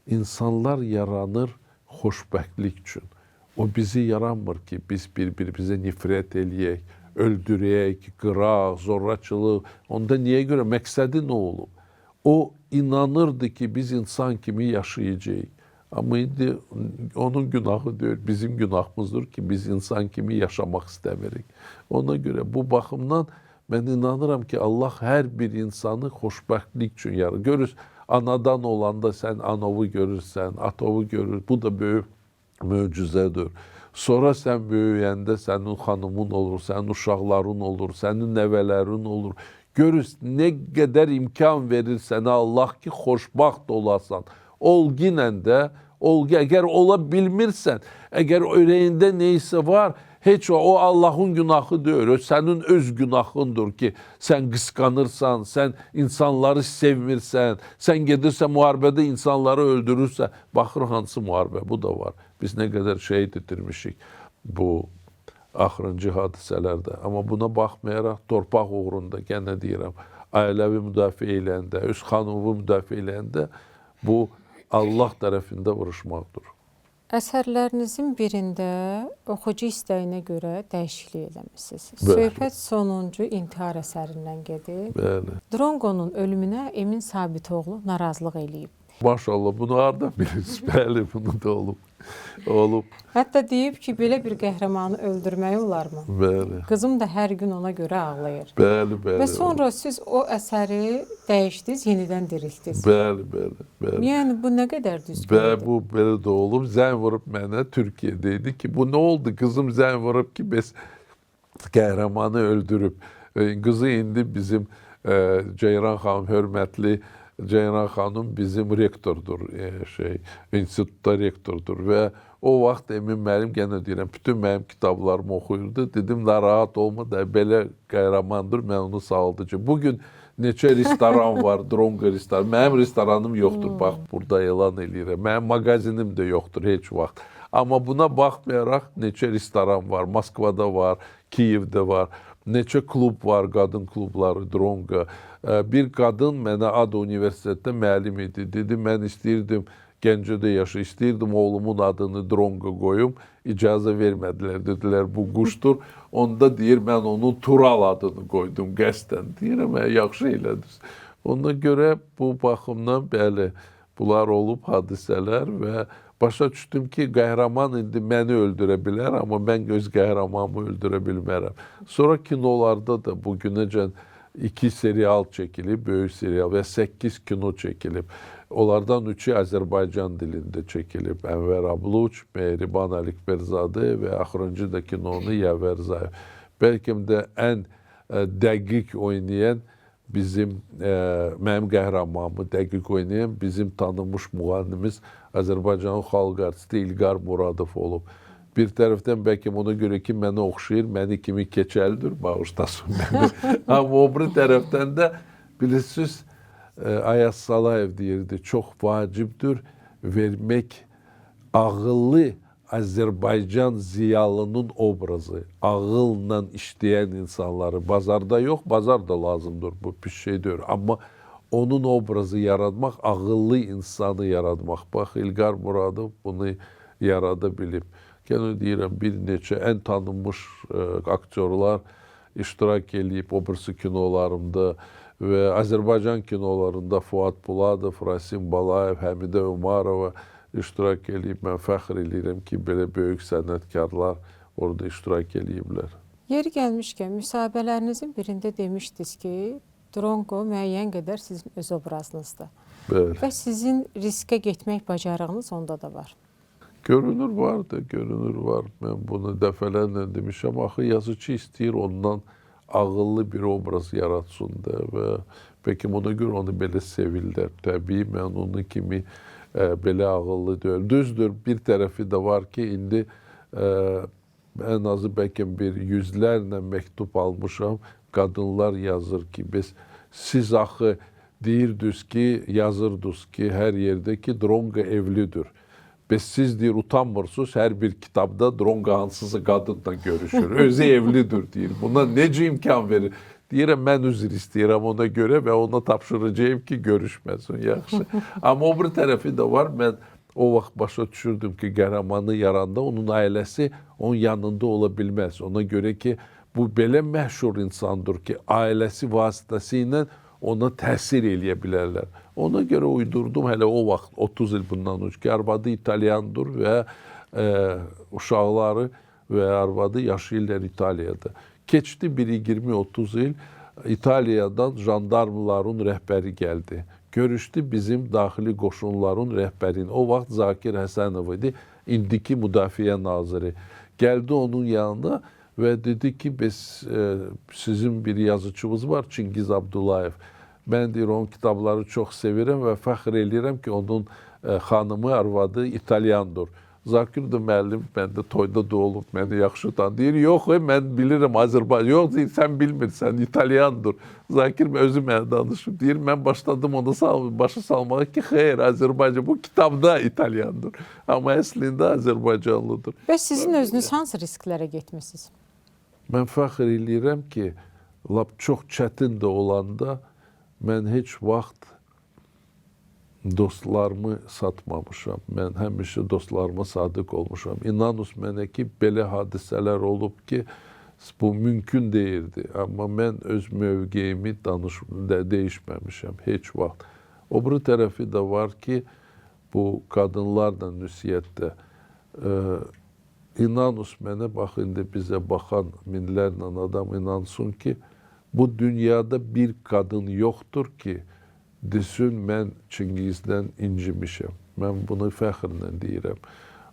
İnsanlar yaranır xoşbəxtlik üçün. O bizi yaranmır ki, biz bir-birimizə nifrət eləyək, öldürək, qıraq, zorraçılıq. Onda niyə görə? Məqsədi nə olub? O inanırdı ki, biz insan kimi yaşayacağıq. Amma indi onun günahı deyil, bizim günahımızdır ki, biz insan kimi yaşamaq istəmirik. Ona görə bu baxımdan mən inanıram ki, Allah hər bir insanı xoşbəxtlik üçün yaradır. Görürüz, anadan olanda sən anovu görürsən, atovu görür. Bu da böyük möcüzədir. Sonra sən böyüyəndə sənin xanımın olur, sənin uşaqların olur, sənin nəvələrin olur. Görürüz, nə qədər imkan verir sənə Allah ki, xoşbaxt olasan. Olginən də, əgər ola bilmirsən, əgər ürəyində neysə var, heç o Allahın günahı deyil, sənin öz günahındır ki, sən qısqanırsan, sən insanları sevmirsən, sən gedirsən müharibədə insanları öldürürsən. Baxır hansı müharibə, bu da var. Biz nə qədər şəhid edirmişik bu axırıncı hadisələrdə. Amma buna baxmayaraq torpaq uğrunda, yenə deyirəm, ailəvi müdafiə eləyəndə, öz xanımı müdafiə eləyəndə bu Allah tərəfində vuruşmaqdır. Əsərlərinizin birində oxucu istəyinə görə dəyişiklik eləmişsiniz. Bəli. Söhbət sonuncu intihar əsərindən gedir. Bəli. Dronqonun ölümünə Emin Sabitoğlu narazılıq eləyib. Maşallah, bunu hardan bilirsiniz? Bəli, bunu da olub. Hətta deyib ki, belə bir qəhrəmanı öldürmək olarmı? Bəli. Qızım da hər gün ona görə ağlayır. Bəli, bəli. Və sonra siz o əsəri dəyişdiniz, yenidən diriltdiniz. Bəli, bəli, bəli. Yəni bu nə qədər düzgün? Bu belə də olub. Zəng vurub mənə Türkiyədə idi ki, bu nə oldu? Qızım zəng vurub ki, biz qəhrəmanı öldürüb. Qızı indi bizim Ceyran xanım hörmətli Ceyran xanım bizim rektordur, institutda rektordur və o vaxt Emin müəllim, yenə deyirəm, bütün mənim kitablarımı oxuyurdu. Dedim, narahat olma da, belə qəhrəmandır, mən onu sağaldıcı. Bugün neçə restoran var, Dronqa restoran. Mənim restoranım yoxdur, bax, burada elan eləyirəm. Mənim mağazinim də yoxdur heç vaxt. Amma buna baxmayaraq neçə restoran var, Moskvada var, Kiyevdə var. Neçə klub var, qadın klubları, Dronqa. Bir qadın mənə Ada Universitetdə müəllim idi. Dedi, mən istəyirdim, Gəncədə istəyirdim oğlumun adını Dronqa qoyum. İcazə vermədilər, dedilər, bu quşdur. Onda deyir, mən onun Tural adını qoydum qəsdən. Deyirəm, yaxşı elədiniz. Ona görə bu baxımdan, bəli, bunlar olub hadisələr və başa düşdüm ki, qəhrəman indi məni öldürə bilər, amma mən öz qəhrəmanımı öldürə bilmərəm. Sonra kinolarda da bugünəcən 2 serial çəkilib, böyük serial və 8 kino çəkilib. Onlardan 3-ü Azərbaycan dilində çəkilib. Ənvər Abluç, Mehriban Əlikbərzadə və axırıncı da kinonu Yəvər Zayev. Bəlkə də ən dəqiq oynayan mənim qəhrəmanımı dəqiq oynayan bizim tanınmış müğənnimiz Azərbaycanın xalq artisti İlqar Muradov olub. Bir tərəfdən bəlkə ona görə ki, mənə oxşayır, məni kimi keçəlidir, bağışlasın məni. Amma o bir tərəfdən də bilirsiniz, Ayaz Salayev deyirdi, çox vacibdir vermək ağıllı Azərbaycan ziyalının obrazı, ağılla işləyən insanları, bazarda yox, bazar da lazımdır, bu bir şey deyil. Amma onun obrazı yaratmaq, ağıllı insanı yaratmaq. Bax, İlqar Muradov bunu yarada bilib. Gene deyirəm, bir neçə ən tanınmış aktyorlar iştirak eləyib o birisi kinolarımda və Azərbaycan kinolarında Fuad Puladov, Rasim Balayev, Həmidə Umarova iştirak eləyib. Mən fəxr eləyirəm ki, belə böyük sənətkarlar orada iştirak eləyiblər. Yeri gəlmişkən, müsahibələrinizin birində demişdiniz ki, Dronqa müəyyən qədər sizin öz obrazınızdır. Bəli. Və sizin riskə getmək bacarığınız onda da var. Görünür var da, görünür var. Mən bunu dəfələrlə demişəm. Axı yazıcı istəyir ondan ağıllı bir obraz yaratsın da və bəlkə ona görə onu belə sevirlər. Təbii mən onun kimi belə ağıllı deyil. Düzdür, bir tərəfi də var ki, indi ən azı bəlkə bir yüzlərlə məktub almışam. Qadınlar yazır ki, siz axı deyirdiniz ki, yazırdınız ki, hər yerdə ki, Dronqa evlidir. Siz deyir, utanmırsınız, hər bir kitabda Dronqa hansısa qadınla görüşür. Özü evlidir deyir. Buna necə imkan verir? Deyirəm, mən üzr istəyirəm ona görə və ona tapşıracağım ki, görüşməsin, yaxşı. Amma o bir tərəfi də var. Mən o vaxt başa düşürdüm ki, qəhrəmanı yaranda onun ailəsi onun yanında ola bilməz. Ona görə ki, bu belə məşhur insandır ki, ailəsi vasitəsilə ona təsir eləyə bilərlər. Ona görə uydurdum hələ o vaxt, 30 il bundan önce ki, arvadı İtalyandır və uşaqları və arvadı yaşayırlar İtaliyada. Keçdi biri 20-30 il, İtaliyadan jandarmların rəhbəri gəldi. Görüşdü bizim daxili qoşunların rəhbərini. O vaxt Zakir Həsənov idi, indiki müdafiə naziri. Gəldi onun yanına və dedi ki, sizin bir yazıcınız var, Çingiz Abdullayev. Mən deyir, onun kitabları çox sevirəm və fəxr eləyirəm ki, onun xanımı, arvadı İtalyandır. Zakir də müəllim, məndə toyda da olub, məni yaxşı tanıyır. Deyir, yox, mən bilirəm Azərbaycan. Yox, deyir, sən bilmirsən, İtalyandır. Zakir özü mənə danışıb. Deyir, mən başladım ona başa salmağa ki, xeyr, Azərbaycan, bu kitabda İtalyandır. Amma əslində Azərbaycanlıdır. Və sizin özünüz hansı risklərə getmişsiniz? Mən fəxr eləyirəm ki, lap çox çətin də olanda mən heç vaxt dostlarımı satmamışam. Mən həmişə dostlarıma sadiq olmuşam. İnanın mənə ki, belə hadisələr olub ki, bu mümkün deyildi. Amma mən öz mövqeyimi dəyişməmişəm heç vaxt. O bir tərəfi də var ki, bu qadınlarla ünsiyyətdə inanın mənə, bax, indi bizə baxan minlərlə adam inansın ki, bu dünyada bir qadın yoxdur ki, desin, mən Çingizdən incimişəm. Mən bunu fəxrlə deyirəm.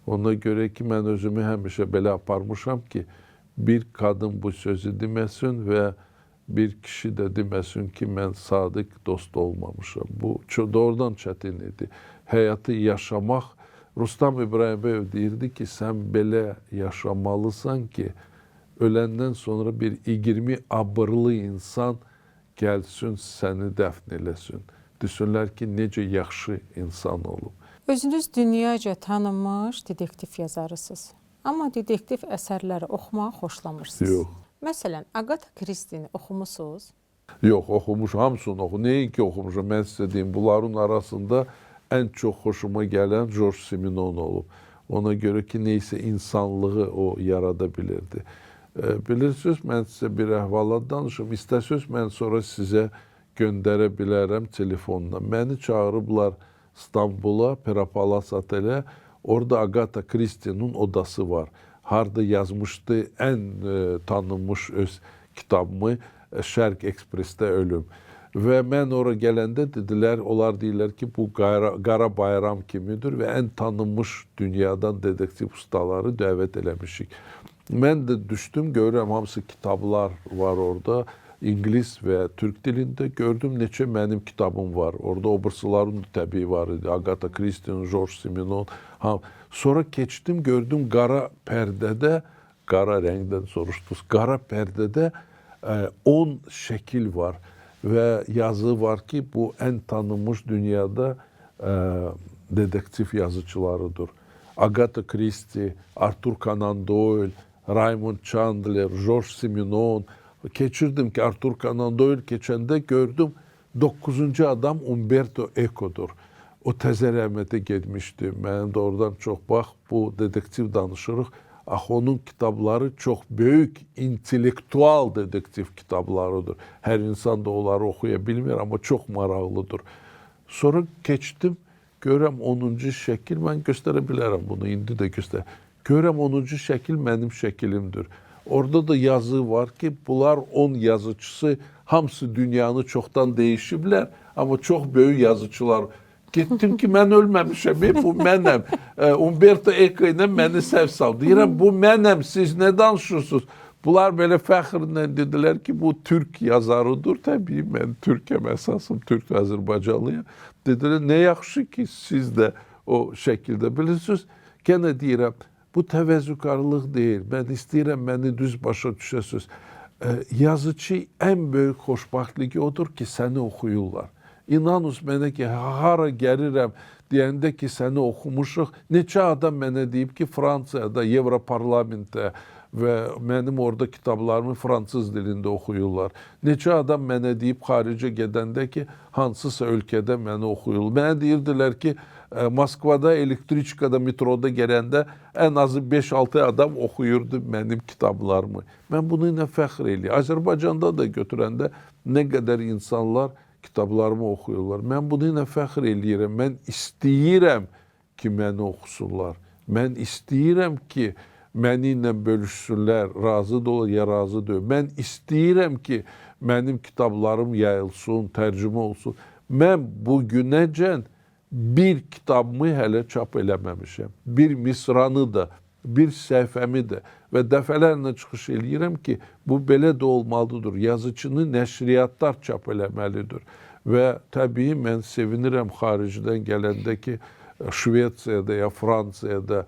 Ona görə ki, mən özümü həmişə belə aparmışam ki, bir qadın bu sözü deməsin və bir kişi də deməsin ki, mən sadiq dost olmamışam. Bu doğrudan çətin idi. Həyatı yaşamaq, Rustam İbrahimbəyev deyirdi ki, sən belə yaşamalısan ki, öləndən sonra bir 20 abırlı insan gəlsin, səni dəfn eləsin. Düşünlər ki, necə yaxşı insan olub. Özünüz dünyaca tanınmış detektiv yazarısınız. Amma detektiv əsərləri oxumağı xoşlamırsınız. Yox. Məsələn, Agatha Christie-ni oxumusunuz? Yox, oxumuşam, hamısını oxumuşam. Nəinki oxumuşam, mən sizə deyim, bunların arasında ən çox xoşuma gələn George Simenon olub. Ona görə ki, neysə insanlığı o yarada bilirdi. Bilirsiniz, mən sizə bir əhvalat danışım. İstəsəz, mən sonra sizə göndərə bilərəm telefonla. Məni çağırıblar İstanbula, Perapalas otelə. Orada Agatha Christie'nin odası var. Harda yazmışdı ən tanınmış öz kitabımı Şərq Ekspresdə Ölüm. Və mən ora gələndə dedilər, onlar deyirlər ki, bu Qara Bayram kimidir və ən tanınmış dünyadan detektiv ustaları dəvət eləmişik. Mən də düşdüm, görürəm, hamısı kitablar var orada. İngilis və Türk dilində gördüm, neçə mənim kitabım var. Orada obırsıların təbii var idi. Agatha Christie, George Simenon. Sonra keçdim, gördüm qara pərdədə, qara rəngdən soruşdunuz, qara pərdədə 10 şəkil var və yazı var ki, bu ən tanınmış dünyada detektiv yazıcılarıdır. Agatha Christie, Arthur Conan Doyle, Raymond Chandler, George Simenon. Keçirdim ki, Arthur Conan Doyle keçəndə gördüm 9-cu adam Umberto Eco'dur. O təzə rəhmətə getmişdi. Mənim də oradan çox bax, bu detektiv danışırıq. Axı onun kitabları çox böyük intellektual detektiv kitablarıdır. Hər insan da onları oxuya bilmir, amma çox maraqlıdır. Sonra keçdim, görürəm 10-cu şəkil, mən göstərə bilərəm bunu, indi də göstərəm. Görürəm 10-cu şəkil mənim şəkilimdir. Orada da yazı var ki, bunlar 10 yazıcısı, hamısı dünyanı çoxdan değişiblər, amma çox böyük yazıcılar. Getdim ki, mən ölməmişəm, bu mənəm. Umberto Eco ilə məni səhv saldı. Deyirəm, bu mənəm, siz nə danışırsınız? Bunlar belə fəxrlə dedilər ki, bu Türk yazarıdır. Təbii, mən Türkəm, əsasım Türk-Azərbaycanlıyam. Dedilər, nə yaxşı ki, siz də o şəkildə bilirsiniz. Gənə deyirəm, bu təvəzzükarlıq deyil. Mən istəyirəm, məni düz başa düşəsiniz. Yazıcı ən böyük xoşbaxtlığı odur ki, səni oxuyurlar. İnanınız mənə ki, hara gəlirəm deyəndə ki, səni oxumuşuq. Neçə adam mənə deyib ki, Fransiyada, Evroparlamentdə və mənim orada kitablarımı fransız dilində oxuyurlar. Neçə adam mənə deyib xaricə gedəndə ki, hansısa ölkədə məni oxuyurlar. Mənə deyirdilər ki, Moskvada, elektriçkada, metroda gələndə ən azı 5-6 adam oxuyurdu mənim kitablarımı. Mən bunu ilə fəxr eləyim. Azərbaycanda da götürəndə nə qədər insanlar kitablarımı oxuyurlar. Mən bunu ilə fəxr eləyirəm. Mən istəyirəm ki, məni oxusunlar. Mən istəyirəm ki, məni ilə bölüşsünlər. Razı da olur, ya razı deyil. Mən istəyirəm ki, mənim kitablarım yayılsın, tərcümə olsun. Mən bu günəcən bir kitabımı hələ çap eləməmişəm. Bir misranı da, bir səhifəmi də və dəfələrlə çıxış eləyirəm ki, bu belə də olmalıdır. Yazıcını nəşriyyatlar çap eləməlidir. Və təbii mən sevinirəm xaricdən gələndə ki, Şvetsiyada ya Fransiyada,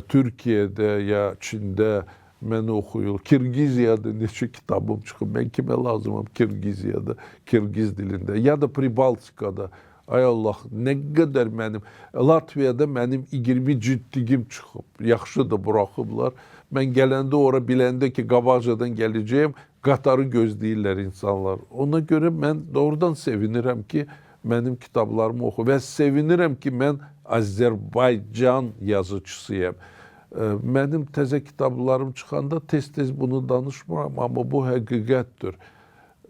Türkiyədə ya Çində məni oxuyur. Kirgiziyada neçə kitabım çıxıb. Mən kimə lazımam Kirgiziyada, Kirgiz dilində ya da Pribaltikada. Ay Allah, nə qədər mənim, Latviyada mənim 20 ciddigim çıxıb, yaxşı da buraxıblar. Mən gələndə ora biləndə ki, qabaqcadan gələcəyim, qatarı gözləyirlər insanlar. Ona görə mən doğrudan sevinirəm ki, mənim kitablarımı oxu və sevinirəm ki, mən Azərbaycan yazıcısıyam. Mənim təzə kitablarım çıxanda tez-tez bunu danışmıram, amma bu həqiqətdir.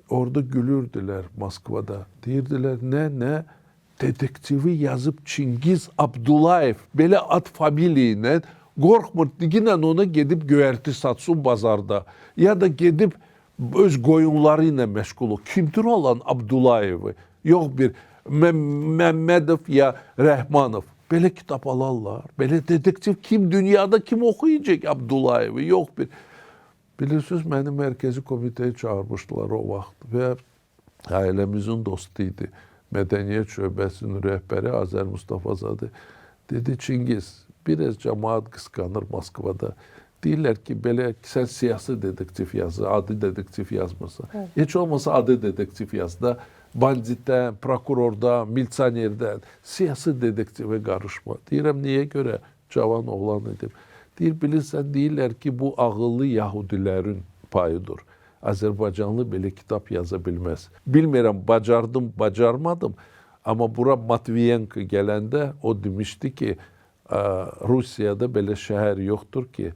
Orada gülürdülər Moskvada, deyirdilər, nə? Detektivi yazıb Çingiz Abdullayev, belə ad familiya ilə qorxmur, diglə ona gedib göyərti satsın bazarda, ya da gedib öz qoyunları ilə məşğul ol. Kimdir olan Abdullayevi? Yox bir Məmmədov ya Rəhmanov. Belə kitab alarlar, belə detektiv kim dünyada kim oxuyacaq Abdullayevi? Yox bir. Bilirsiniz, məni mərkəzi komitəyə çağırmışdılar o vaxt və ailəmizin dostu idi. Mədəniyyət şöbəsinin rəhbəri Azər Mustafazadə dedi, Çingiz, biraz cəmaat qısqanır Moskvada. Deyirlər ki, belə sən siyasi dedektiv yazı, adi dedektiv yazmırsan. Heç olmasa adi dedektiv yaz da, banditdən, prokurordan, militsionerdən, siyasi dedektivə qarışma. Deyirəm, niyə görə cavan oğlan edim? Deyir, bilirsən, deyirlər ki, bu ağıllı yahudilərin payıdır. Azərbaycanlı belə kitab yaza bilməz. Bilmirəm, bacardım, bacarmadım. Amma bura Matviyenko gələndə o demişdi ki, Rusiyada belə şəhər yoxdur ki,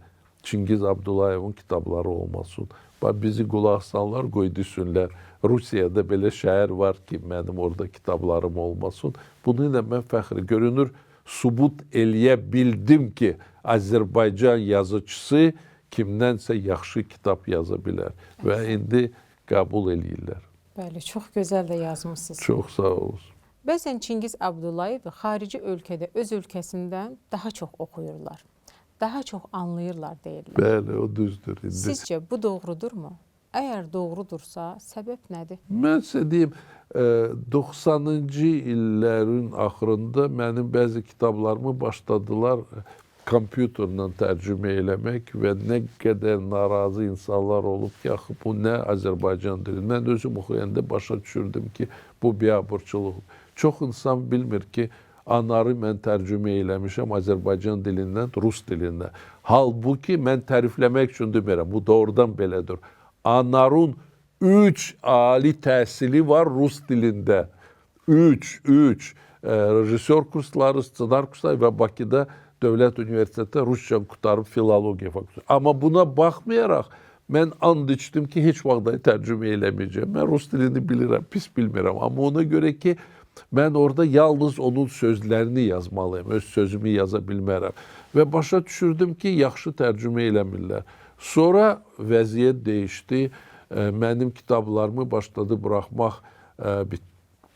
Çingiz Abdullayevin kitabları olmasın. Bizi qulaq sallar, qoy düşünlər. Rusiyada belə şəhər var ki, mənim orada kitablarım olmasın. Bunu ilə mən fəxr görünür, subut eləyə bildim ki, Azərbaycan yazıcısı kimdənsə yaxşı kitab yaza bilər. Və indi qəbul eləyirlər. Bəli, çox gözəl də yazmışsınız. Çox sağ olun. Bəzən Çingiz Abdullayev xarici ölkədə öz ölkəsindən daha çox oxuyurlar. Daha çox anlayırlar deyirlər. Bəli, o düzdür. Sizcə bu doğrudurmu? Əgər doğrudursa, səbəb nədir? Mən sizə deyim, 90-cı illərin axırında mənim bəzi kitablarımı başladılar kompüterlə tərcümə eləmək və nə qədər narazı insanlar olub ki, axı bu nə Azərbaycan dili. Mən özüm oxuyanda başa düşürdüm ki, bu biabırçılıq. Çox insan bilmir ki, Anarı mən tərcümə eləmişəm Azərbaycan dilindən, Rus dilindən. Halbuki mən tərifləmək üçün demirəm, bu doğrudan belədir. Anarın 3 ali təhsili var Rus dilində. 3. Rejissor kursları, ssenar kursları və Bakıda Dövlət Universitetində Rusca qutarıb filologiya fakültəsi. Amma buna baxmayaraq, mən and içdim ki, heç vaxt tərcümə eləməyəcəm. Mən Rus dilini bilirəm, pis bilmirəm. Amma ona görə ki, mən orada yalnız onun sözlərini yazmalıyım, öz sözümü yaza bilmərəm. Və başa düşürdüm ki, yaxşı tərcümə eləmirlər. Sonra vəziyyət dəyişdi. Mənim kitablarımı başladı buraxmaq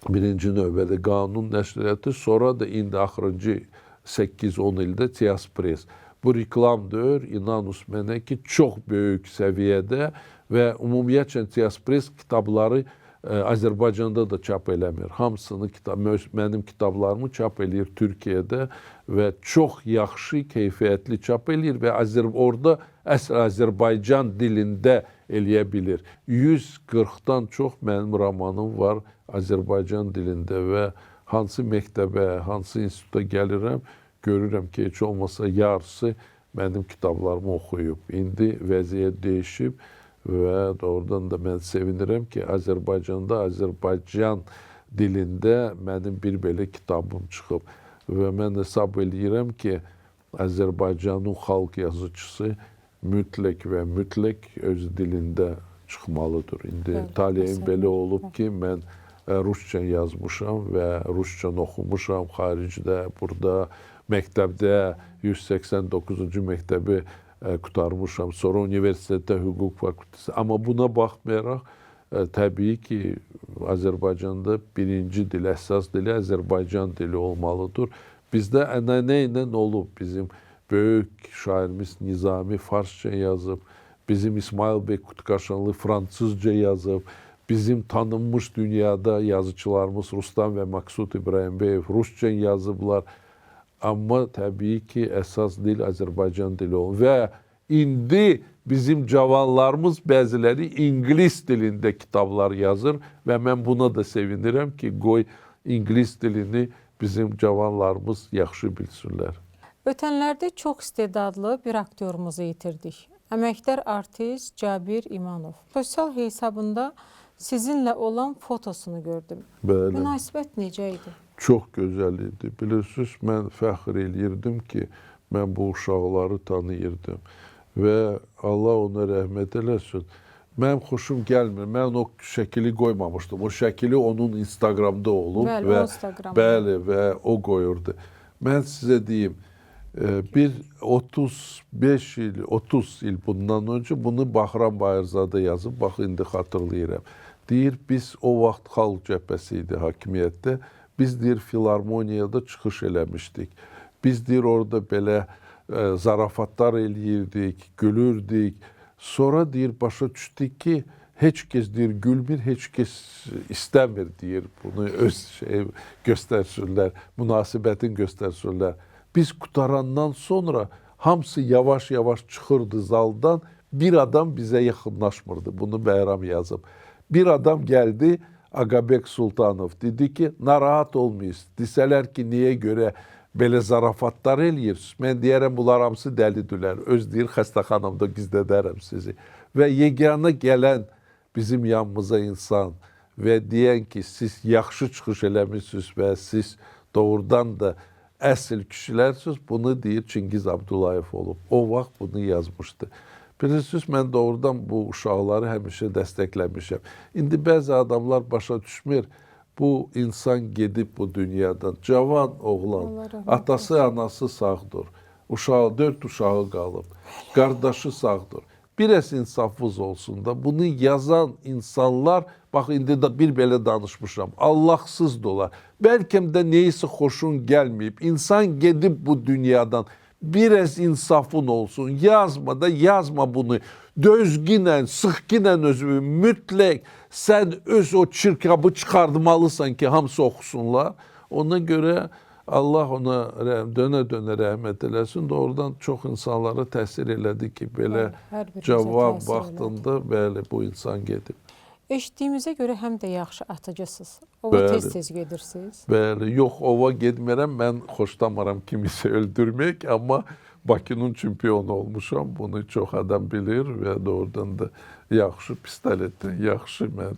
birinci növbədə Qanun nəşriyyatı, sonra da indi axırıncı 8-10 ildə Tiaspress. Bu reklamdır, inanın mənə ki, çox böyük səviyyədə və ümumiyyətlə Tiaspress kitabları Azərbaycanda da çap eləmir. Hamısını, mənim kitablarımı çap eləyir Türkiyədə və çox yaxşı, keyfiyyətli çap eləyir və orada əsl Azərbaycan dilində eləyə bilir. 140-dan çox mənim romanım var Azərbaycan dilində və hansı məktəbə, hansı instituta gəlirəm, görürəm ki, heç olmasa yarısı mənim kitablarımı oxuyub. İndi vəziyyət dəyişib və doğrudan da mən sevinirəm ki, Azərbaycanda, Azərbaycan dilində mənim bir belə kitabım çıxıb. Və mən hesab eləyirəm ki, Azərbaycanın xalq yazıcısı mütləq və mütləq öz dilində çıxmalıdır. İndi taleyim belə olub ki, mən Rusça yazmışam və Rusça oxumuşam xaricdə, burada məktəbdə 189-cu məktəbi qutarmışam, sonra universitetdə hüquq fakültəsi. Amma buna baxmayaraq, təbii ki, Azərbaycanda birinci dil, əsas dili Azərbaycan dili olmalıdır. Bizdə ənənə ilə olub, bizim böyük şairimiz Nizami farsça yazıb, bizim İsmail bəy Qutqaşanlı fransızca yazıb, bizim tanınmış dünyada yazıçılarımız Rustam və Maksud İbrahimbəyev rusca yazıblar. Amma təbii ki, əsas dil Azərbaycan dili olur. Və indi bizim cavanlarımız bəziləri ingilis dilində kitablar yazır və mən buna da sevinirəm ki, qoy ingilis dilini bizim cavanlarımız yaxşı bilsinlər. Ötənlərdə çox istedadlı bir aktyorumuzu yitirdik. Əməkdar artist Cabir İmanov. Sosial hesabında sizinlə olan fotosunu gördüm. Bəli. Münasibət necə idi? Çox gözəl idi. Bilirsiniz, mən fəxr eləyirdim ki, mən bu uşaqları tanıyırdım. Və Allah ona rəhmət eləsin. Mənim xoşum gəlmir. Mən o şəkili qoymamışdım. O şəkili onun Instagramda olub. Bəli, və, o Instagramda. Bəli, və o qoyurdu. Mən sizə deyim, bir 35 il, 30 il bundan öncə bunu Bahram Bayırzadə yazıb, bax indi xatırlayıram. Deyir, biz o vaxt xalq cəbhəsi idi hakimiyyətdə. Biz deyir, filarmoniyada çıxış eləmişdik. Biz deyir, orada belə zarafatlar eləyirdik, gülürdük. Sonra deyir başa düşdü ki heç kəs deyir gülmür, heç kəs istəmir deyir. Bunu öz göstərsünlər, münasibətin göstərsünlər. Biz qutarandan sonra hamısı yavaş-yavaş çıxırdı zaldan. Bir adam bizə yaxınlaşmırdı. Bunu Bəyram yazıb. Bir adam gəldi, Agabek Sultanov dedi ki, narahat olmayız. Desələr ki, niyə görə belə zarafatlar eləyirsiniz? Mən deyərəm, bunlar hamısı dəlidirlər. Öz deyir, xəstəxanamda gizlədərəm sizi. Və yeganə gələn bizim yanımıza insan və deyən ki, siz yaxşı çıxış eləmişsiniz və siz doğrudan da əsl kişilərsiniz, bunu deyir Çingiz Abdullayev olub. O vaxt bunu yazmışdı. Bilirsiniz, mən doğrudan bu uşaqları həmişə dəstəkləmişəm. İndi bəzi adamlar başa düşmür, bu insan gedib bu dünyadan. Cavan oğlan, atası, anası sağdır. Uşağı, 4 uşağı qalıb. Qardaşı sağdır. Biraz insafınız olsun da bunu yazan insanlar, bax indi də bir belə danışmışam, Allahsız dolar. Bəlkə də neysə xoşun gəlməyib. İnsan gedib bu dünyadan. Biraz insafın olsun. Yazma da yazma bunu. Dözgünlə, sıxqınla özünü mütləq sən öz o çirkabı çıxardmalısan ki, hamısı oxusunlar. Ona görə Allah ona dönə-dönə rəhmət eləsin. Doğrudan çox insanlara təsir elədi ki, belə cavan vaxtında bəli, bu insan gedib. Eşitdiyimizə görə həm də yaxşı atıcısınız. Ova tez-tez gedirsiniz. Bəli, yox, ova getmirəm. Mən xoşlamaram kimisə öldürmək, amma Bakının çempionu olmuşam. Bunu çox adam bilir və doğrudan da yaxşı pistoletdən, yaxşı mən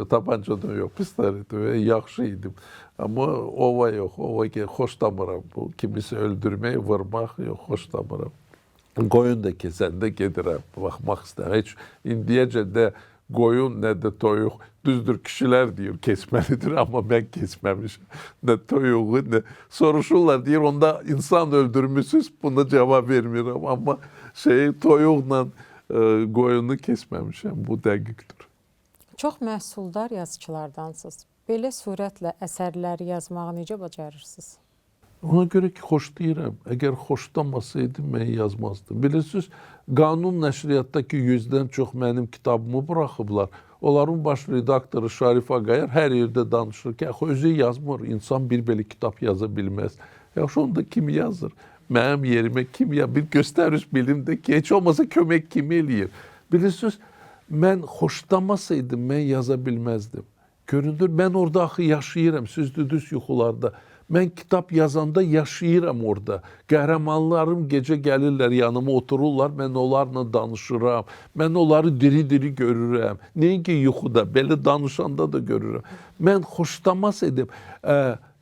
tapancadan yox, pistoletdən və yaxşı idim. Amma ova yox, ova xoşlamıram. Bu kimisə öldürmək, vurmaq yox, xoşlamıram. Qoyun da kesəndə gedirəm, baxmaq istəyirəm. Heç indiyəcə də qoyun, nə də toyuq. Düzdür, kişilər deyir, kesməlidir, amma mən kesməmişim. Nə toyuğu, nə soruşurlar, deyir, onda insan öldürmüşsünüz, buna cavab vermirəm. Amma toyuqla qoyunu kesməmişəm, bu dəqiqdir. Çox məhsuldar yazıçılardansınız. Belə surətlə əsərlər yazmağı necə bacarırsınız? Ona görə ki, xoşlayıram. Əgər xoşlamasaydım, mən yazmazdım. Bilirsiniz, Qanun nəşriyyatdakı 100-dən çox mənim kitabımı buraxıblar. Onların baş redaktoru Şarif Ağayar hər yerdə danışır ki, özü yazmır, insan bir belə kitab yaza bilməz. Yaxşı, onda kim yazır? Mənim yerimə kim yazır? Bir göstəriş bilimdə ki, heç olmasa kömək kim eləyir? Bilirsiniz, mən xoşlamasaydım, mən yaza bilməzdim. Görünür, mən orada axı yaşayıram, siz düz yuxularda. Mən kitab yazanda yaşayıram orada. Qəhrəmanlarım gecə gəlirlər, yanıma otururlar, mən onlarla danışıram. Mən onları diri-diri görürəm. Nəinki yuxuda, belə danışanda da görürəm. Mən xoşlamas edib,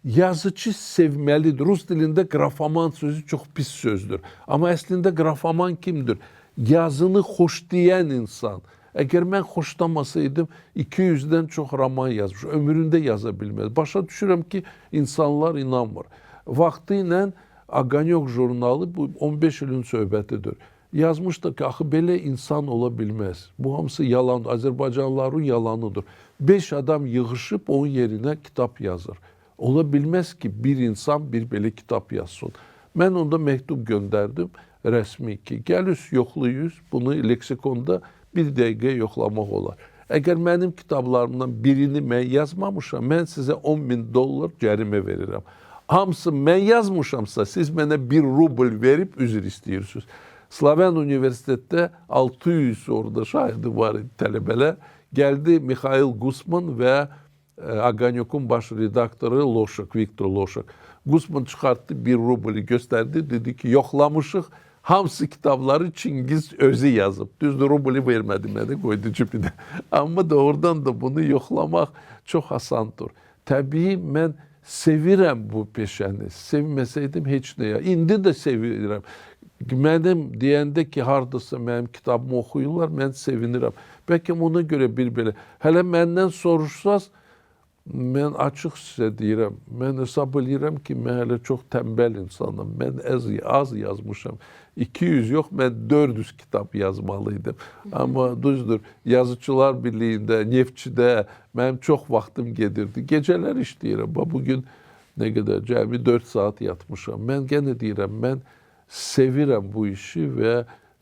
yazıcı sevməlidir. Rus dilində qrafoman sözü çox pis sözdür. Amma əslində qrafoman kimdir? Yazını xoşlayan insan. Əgər mən xoşlamasaydım, 200-dən çox roman yazmış, ömründə yaza bilməz. Başa düşürəm ki, insanlar inanmır. Vaxtı ilə Aganyok jurnalı bu 15 ilin söhbətidir. Yazmışdı ki, axı belə insan ola bilməz. Bu hamısı yalan, Azərbaycanlıların yalanıdır. 5 adam yığışıb onun yerinə kitab yazır. Ola bilməz ki, bir insan bir belə kitab yazsın. Mən onda məktub göndərdim, rəsmi ki, gəliz, yoxlayız, bunu leksikonda bir dəqiqə yoxlamaq olar. Əgər mənim kitablarımdan birini mən yazmamışam, mən sizə $10.000 cərimə verirəm. Hamısı mən yazmışamsa, siz mənə 1 rubl verib üzr istəyirsiniz. Slaven Universitetdə 600 orada şahidi var idi tələbələr. Gəldi Mikhail Gusman və Aganyokun baş redaktoru Loşak, Viktor Loşak. Gusman çıxartdı 1 rubli göstərdi, dedi ki, yoxlamışıq. Hamısı kitabları Çingiz özü yazıb. Düzdür, rubli vermədi mənə, qoydu cibinə. Amma doğrudan da bunu yoxlamaq çox asandır. Təbii mən sevirəm bu peşəni. Sevməsəydim heç nəyə. İndi də sevirəm. Mənim deyəndə ki, hardasa mənim kitabımı oxuyurlar, mən sevinirəm. Bəlkə ona görə bir belə. Hələ məndən soruşsaz, mən açıq sizə deyirəm, mən hesab edirəm ki, mən hələ çox tənbəl insanım. Mən az yazmışam. 200 yox, mən 400 kitab yazmalıydım. Amma düzdür, Yazıçılar Birliyində, Neftçidə mənim çox vaxtım gedirdi. Gecələr işləyirəm. Bugün nə qədər, cəmi 4 saat yatmışam. Mən gənə deyirəm, mən sevirəm bu işi və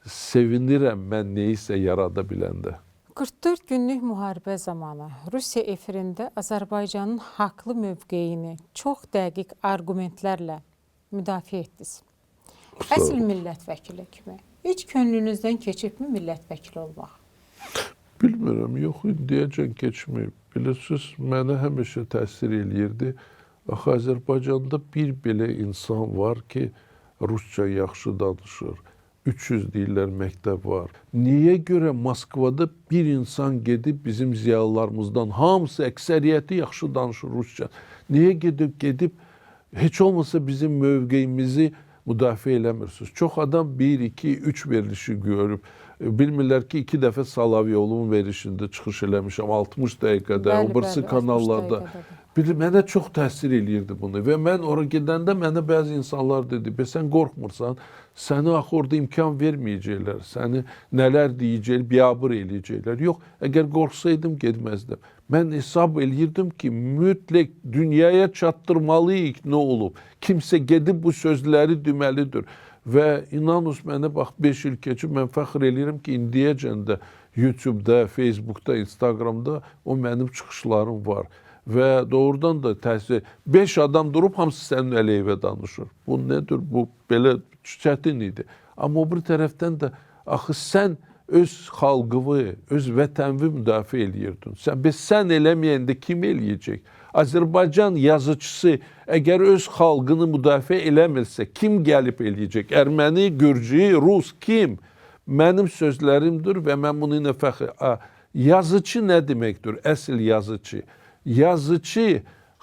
sevinirəm mən nəyisə yarada biləndə. 44 günlük müharibə zamanı Rusiya efirində Azərbaycanın haqlı mövqeyini çox dəqiq arqumentlərlə müdafiə etdiniz. Əsl millət vəkili kimi. Heç könlünüzdən keçibmi millət vəkili olmaq? Bilmirəm, yox, indiyəcən keçməyib. Bilirsiniz, mənə həmişə təsir eləyirdi. Axı, Azərbaycanda bir belə insan var ki, Rusca yaxşı danışır. 300 deyirlər məktəb var. Niyə görə Moskvada bir insan gedib bizim ziyalılarımızdan hamısı, əksəriyyəti yaxşı danışır Rusca. Niyə gedib heç olmasa bizim mövqeyimizi müdafiə eləmirsiniz? Çox adam 1, 2, 3 verilişi görüb. Bilmirlər ki, 2 dəfə Salavyovun verişində çıxış eləmişəm, 60 dəqiqədə, o birisi kanallarda. Mənə çox təsir eləyirdi bunu və mən ora gedəndə mənə bəzi insanlar dedi, sən qorxmursan, səni axı orada imkan verməyəcəklər, səni nələr deyəcəklər, biabır eləyəcəklər. Yox, əgər qorxsaydım getməzdim. Mən hesab eləyirdim ki, mütləq dünyaya çatdırmalıyıq nə olub. Kimsə gedib bu sözləri deməlidir. Və inanın mənə bax 5 il keçib, mən fəxr eləyirəm ki, indiyəcən də YouTube-da, Facebook-da, Instagram-da o mənim çıxışlarım var. Və doğrudan da təsir, 5 adam durub hamısı sənin əleyhə danışır. Bu nədir? Bu belə çətin idi. Amma o bir tərəfdən də axı sən öz xalqını, öz vətənini müdafiə eləyirdin. Sən eləməyəndə kim eləyəcək? Azərbaycan yazıcısı əgər öz xalqını müdafiə eləmirsə, kim gəlib eləyəcək? Erməni, Gürcü, Rus, kim? Mənim sözlərimdir və mən bunu ilə fəxr... Yazıcı nə deməkdir? Əsl yazıcı. Yazıcı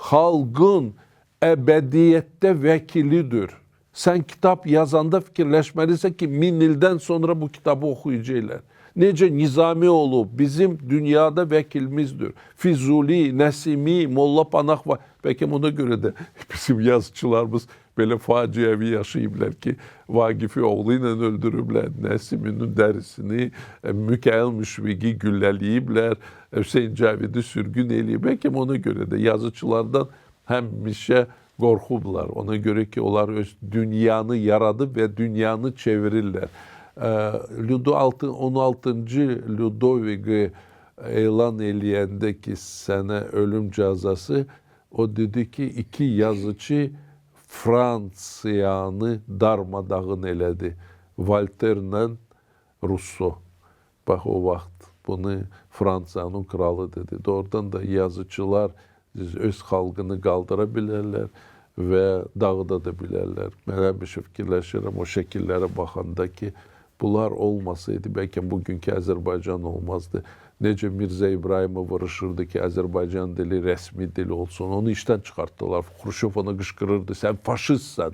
xalqın əbədiyyətdə vəkilidir. Sən kitab yazanda fikirləşməlisən ki, 1000 ildən sonra bu kitabı oxuyacaqlar. Necə Nizami olub, bizim dünyada vəkilimizdir. Füzuli, Nəsimi, Molla Panah var. Bəlkə ona görə də bizim yazıçılarımız belə faciəvi yaşayıblar ki, Vaqifi oğlu ilə öldürüblər, Nəsiminin dərisini, Mükəil Müşfiqi gülləliyiblər, Hüseyin Cavidi sürgün eləyib. Bəlkə ona görə də yazıçılardan həmişə qorxublar. Ona görə ki, onlar öz dünyanı yaradıb və dünyanı çevirirlər. 16-cı Ludoviqi elan eləyəndə ki, sənə ölüm cəzası, o dedi ki, 2 yazıcı Fransiyanı darmadağın elədi. Volterlə Rousseau. Bax, o vaxt bunu Fransanın kralı dedi. Doğrudan da yazıcılar öz xalqını qaldıra bilərlər və dağıda da bilərlər. Mən həmişə fikirləşirəm o şəkillərə baxanda ki, bunlar olmasaydı, bəlkə bugünkü Azərbaycan olmazdı. Necə Mirzə İbrahimov vuruşurdu ki, Azərbaycan dili rəsmi dil olsun. Onu işdən çıxartdılar. Xruşov ona qışqırırdı, sən faşistsən.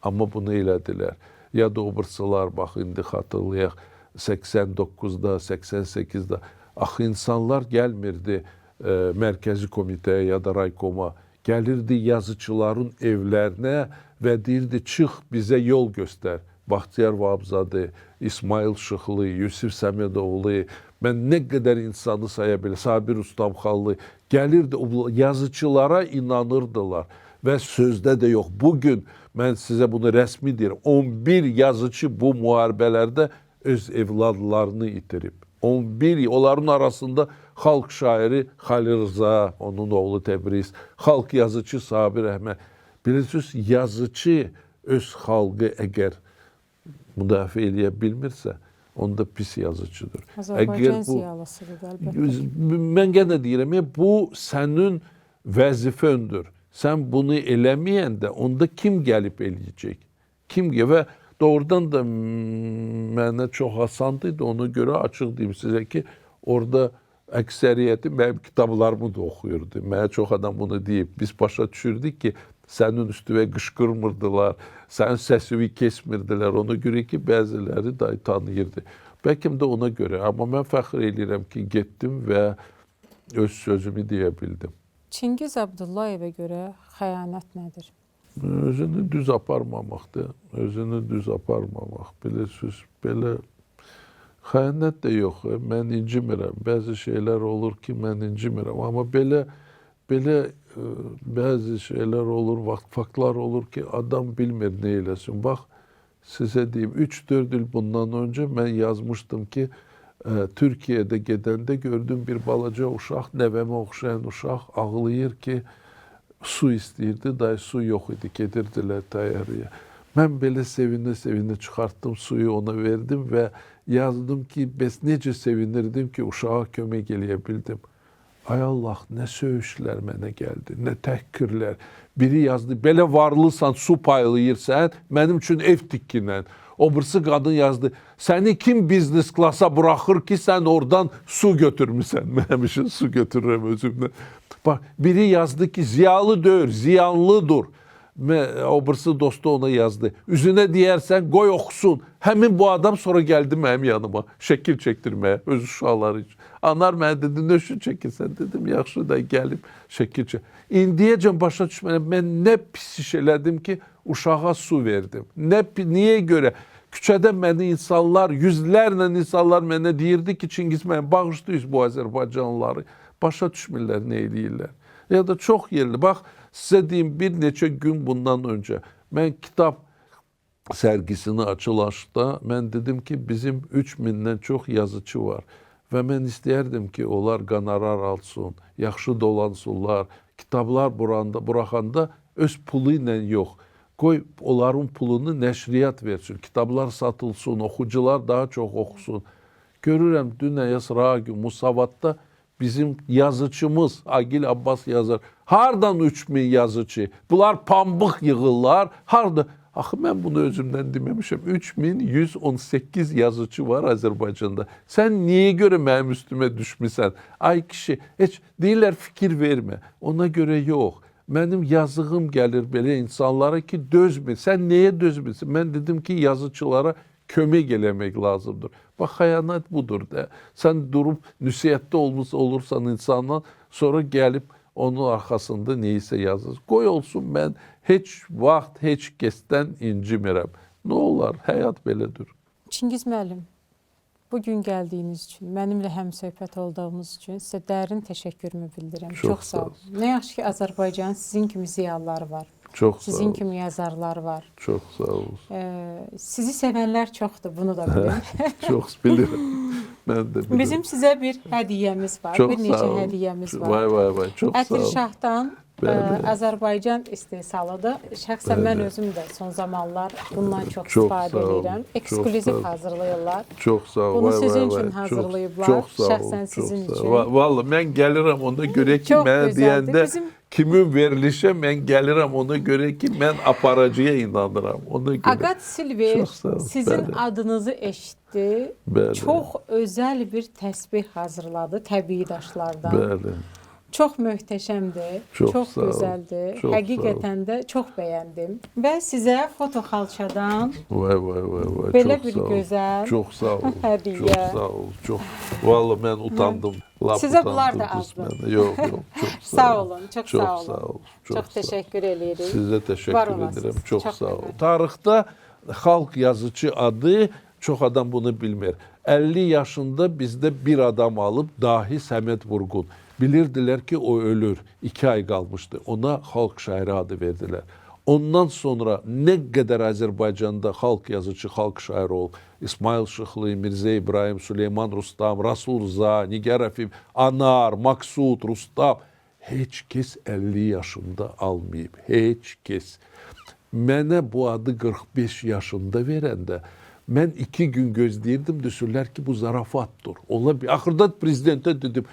Amma bunu elədilər. Ya da obırsılar, bax, indi xatırlayaq, 89-da, 88-də. Axı insanlar gəlmirdi Mərkəzi Komitəyə ya da Raykoma. Gəlirdi yazıçıların evlərinə və deyirdi, çıx, bizə yol göstər. Baxtiyar Vahabzadə, İsmail Şıxlı, Yusif Səmədoğlu, mən nə qədər insanı saya bilir, Sabir Ustamxanlı gəlirdi, yazıçılara inanırdılar və sözdə də yox. Bugün mən sizə bunu rəsmi deyirəm, 11 yazıcı bu müharibələrdə öz evladlarını itirib. 11, onların arasında xalq şairi Xəlil Rza, onun oğlu Təbriz, xalq yazıcı Sabir Əhməd. Bilirsiniz, yazıcı öz xalqı əgər müdafiə eləyə bilmirsə, onda pis yazıcıdır. Azərbaycan ziyalısıdır, əlbəttə. Mən yenə deyirəm, bu sənin vəzifəndir. Sən bunu eləməyəndə, onda kim gəlib eləyəcək? Kim və doğrudan da mənə çox asandı, ona görə açıq deyim sizə ki, orada əksəriyyəti mənim kitablarımı da oxuyurdu. Mənə çox adam bunu deyib. Biz başa düşürdük ki, sənin üstüvə qışqırmırdılar, sənin səsivi kesmirdilər. Ona görə ki, bəziləri da tanıyırdı. Bəlkə də ona görə. Amma mən fəxr edirəm ki, getdim və öz sözümü deyə bildim. Çingiz Abdullayevə görə xəyanət nədir? Özünü düz aparmamaqdır. Özünü düz aparmamaq. Bilirsiniz, belə xəyanət də yox. Mən incimirəm. Bəzi şeylər olur ki, mən incimirəm. Amma belə bəzi şeylər olur, faktlar olur ki, adam bilmir nə eləsin. Bax, size diyeyim 3-4 yıl bundan önce ben yazmıştım ki Türkiye'de gedende gördüğüm bir balaca uşaq, nəvəmə oxşayan uşaq ağlayır ki su istəyirdi, day su yox idi, gedirdilər təyyarəyə. Mən belə sevinə-sevinə çıxartdım suyu ona verdim və yazdım ki, bəs necə sevinirdim ki uşağa kömək eləyə bildim. Ay Allah, nə söyüşlər mənə gəldi, nə təhqirlər. Biri yazdı, belə varlısan, su paylayırsan, mənim üçün ev tikkinən. O birisi qadın yazdı, səni kim biznes klasa buraxır ki, sən oradan su götürmüsən. Mən həmişə su götürürəm özümdən. Bax, biri yazdı ki, ziyalı deyir, ziyanlıdır. O birisi dostu ona yazdı. Üzünə deyərsən, qoy oxusun. Həmin bu adam sonra gəldi mənim yanıma, şəkil çəkdirməyə, öz uşaqları üçün. Anar mənə dedi, nə üçün çəkirsən? Dedim, yaxşı da gəlib şəkil çək. İndiyəcən başa düşməyəm, mən nə pis iş elədim ki, uşağa su verdim. Niyə görə? Küçədə məni insanlar, yüzlərlə insanlar mənə deyirdi ki, Çingiz mən bağışlayız bu Azərbaycanlıları. Başa düşmürlər, nə eləyirlər. Ya da çox yerli. Bax, sizə deyim, bir neçə gün bundan öncə mən kitab sərgisini açılaşda mən dedim ki, bizim 3000-dən çox yazıcı var. Və mən istəyərdim ki, onlar qonorar alsın, yaxşı dolansınlar, kitablar buraxanda öz pulu ilə yox. Qoy onların pulunu nəşriyyat versin, kitablar satılsın, oxucular daha çox oxusun. Görürəm, dünəyəs Ragü, Musavatda bizim yazıcımız Agil Abbas yazır. Hardan 3000 yazıcı? Bunlar pambıq yığırlar. Harda? Axı mən bunu özümdən deməmişəm. 3118 yazıcı var Azərbaycanda. Sən niyə görə mənim üstümə düşmüsən? Ay kişi, heç deyirlər fikir vermə. Ona görə yox. Mənim yazığım gəlir belə insanlara ki, dözmür. Sən niyə dözmürsən? Mən dedim ki, yazıcılara kömək eləmək lazımdır. Bax, xəyanət budur da. Sən durub nüsiyyətdə olursan insandan, sonra gəlib onun arxasında neysə yazır. Qoy olsun, mən heç vaxt, heç kəsdən incimirəm. Nə olar, həyat belədir. Çingiz müəllim, bugün gəldiyiniz üçün, mənimlə həmsöhbət olduğunuz üçün sizə dərin təşəkkürümü bildirirəm. Çox sağ olun. Nə yaxşı ki, Azərbaycanın sizin kimi ziyalıları var. Çox sağ Sizin olun. kimi yazarlar var. Çox sağ olun. Sizi sevənlər çoxdur, bunu da bilin. Çox bilirəm. Mən də bilirəm. Bizim sizə bir hədiyyəmiz var. Çox bir neçə sağ olun. hədiyyəmiz var. Vay, çox sağ olun. Ətirşahdan Bəli. Azərbaycan istehsalıdır. Şəxsən mən özüm də son zamanlar bundan çox Çox istifadə sağ olun. edirəm. Çox Eksklüziv sağ olun. hazırlayırlar. Çox sağ ol. Bunu sizin üçün Çox- hazırlayıblar. Çox sağ ol, Şəxsən çox sizin sağ ol. üçün. Vallahi mən gəlirəm ona görə ki, Çox mənə gözəldir. deyəndə Bizim- kimin verilişə mən gəlirəm ona görə ki, mən aparıcıya inanıram. Ona görə. Agat Silver Çox sağ ol, sizin bəli. adınızı eşitdi. Bəli. Çox özəl bir təsbih hazırladı təbii daşlardan. Bəli. Çox möhtəşəmdir, Çox çox sağ ol, gözəldir. çox Həqiqətən də çox bəyəndim. Və sizə foto xalçadan Vay. belə Çox bir sağ ol. gözəl Çox sağ ol. hədiyyə. Çox sağ ol. Çox. Vallahi mən utandım. Lap Sizə bunlar da utandırdınız azdır. məni. Yox, çox sağ, Sağ olun, çox Çox sağ olun. sağ ol. Çox sağ ol. təşəkkür edirik. Sizə Var təşəkkür olasınız. edirəm. Çox Çox sağ ol. məmnun. Tarixdə xalq yazıcı adı çox adam bunu bilmir. 50 yaşında bizdə bir adam alıb dahi Səməd Vurğun. Bilirdilər ki, o ölür. 2 ay qalmışdı. Ona xalq şairi adı verdilər. Ondan sonra nə qədər Azərbaycanda xalq yazıcı, xalq şairi olub. İsmail Şıxlı, Mirzə İbrahim, Süleyman Rustam, Rasul Rza, Nigar Əfif, Anar, Maksud, Rustam. Heç kəs 50 yaşında almayıb. Heç kəs. Mənə bu adı 45 yaşında verəndə mən 2 gün gözləyirdim, düşünürlər ki, bu zarafatdır. Axırda prezidentə dedim,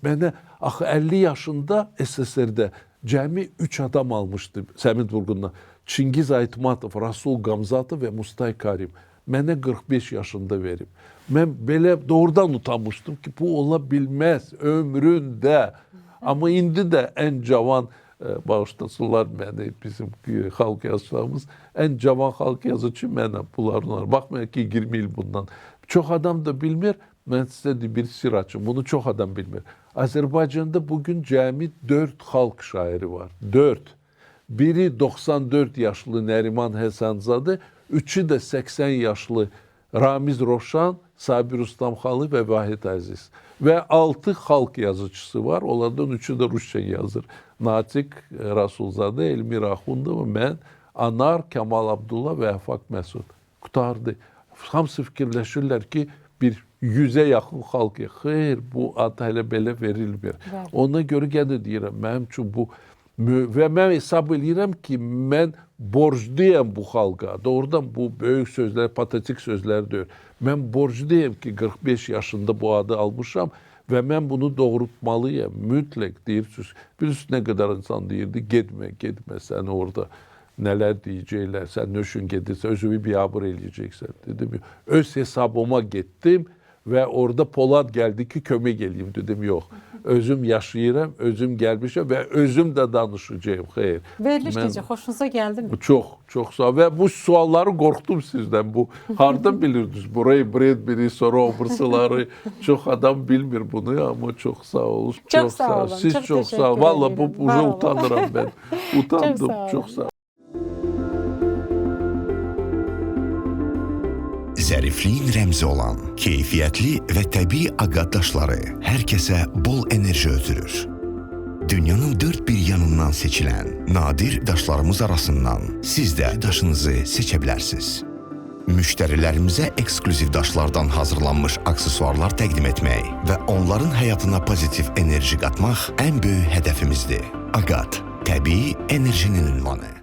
mənə axı 50 yaşında SSR-də cəmi 3 adam almışdı Səməd Vurğundan. Çingiz Aytmatov, Rasul Qamzatov və Mustay Karim. Mənə 45 yaşında verib. Mən belə doğrudan utanmışdım ki, bu ola bilməz ömründə. Amma indi də ən cavan bağışlasınlar məni, bizim xalq yazıçılarımız, ən cavan xalq yazıcı mənəm. Bunlar. Baxmayın ki, 20 il bundan. Çox adam da bilmir. Mən sizə bir sir açım. Bunu çox adam bilmir. Azərbaycanda bugün cəmi 4 xalq şairi var. 4. Biri 94 yaşlı Nəriman Həsənzadə, 3'ü də 80 yaşlı Ramiz Roşan, Sabir Ustamxalı və Vahid Əziz. Və 6 xalq yazıcısı var. Onlardan 3'ü də Rusça yazır. Natiq Rasulzadə, Elmir Axundova, mən, Anar, Kemal Abdullah və Əfaq Məsud. Qutardı. Hamısı fikirləşirlər ki, bir 100-ə yaxın xalq. Xeyr, bu ad hələ belə verilmir. Bəli. Ona görə yenə deyirəm, mənim üçün bu və mən hesab edirəm ki, mən borcluyam bu xalqa. Doğrudan bu böyük sözlər, patetik sözlər deyil. Mən borcluyam ki, 45 yaşında bu adı almışam və mən bunu doğrultmalıyam. Mütləq deyirsiniz. Bilirsiniz nə qədər insan deyirdi, getmə sən orada. Nələr deyəcəklər, sən nə üçün gedirsən, özünü biabır eləyəcəksən. Dedim, öz hesabıma getdim və orada Polad gəldi ki, kömək eləyim. Dedim, yox, özüm yaşayıram, özüm gəlmişəm və özüm də danışacağım, xeyr. Veriliş necə, xoşunuza gəldi mi? Çox, çox sağ ol. Və bu sualları qorxdum sizdən. Bu hardan bilirdiniz? Burayı Bradbury, sonra obırsıları. Çox adam bilmir bunu, amma çox sağ olun. Çox sağ olun. Siz Çox çox sağ təşəkkür olun. Valla edirəm. bu Var olun. utanıram mən. Utandım. Çox sağ olun. Çox sağ olun. Zərifliyin rəmzi olan keyfiyyətli və təbii aqat daşları hər kəsə bol enerji ötürür. Dünyanın dörd bir yanından seçilən nadir daşlarımız arasından siz də daşınızı seçə bilərsiniz. Müştərilərimizə ekskluziv daşlardan hazırlanmış aksesuarlar təqdim etmək və onların həyatına pozitiv enerji qatmaq ən böyük hədəfimizdir. Aqat, təbii enerjinin ünvanı.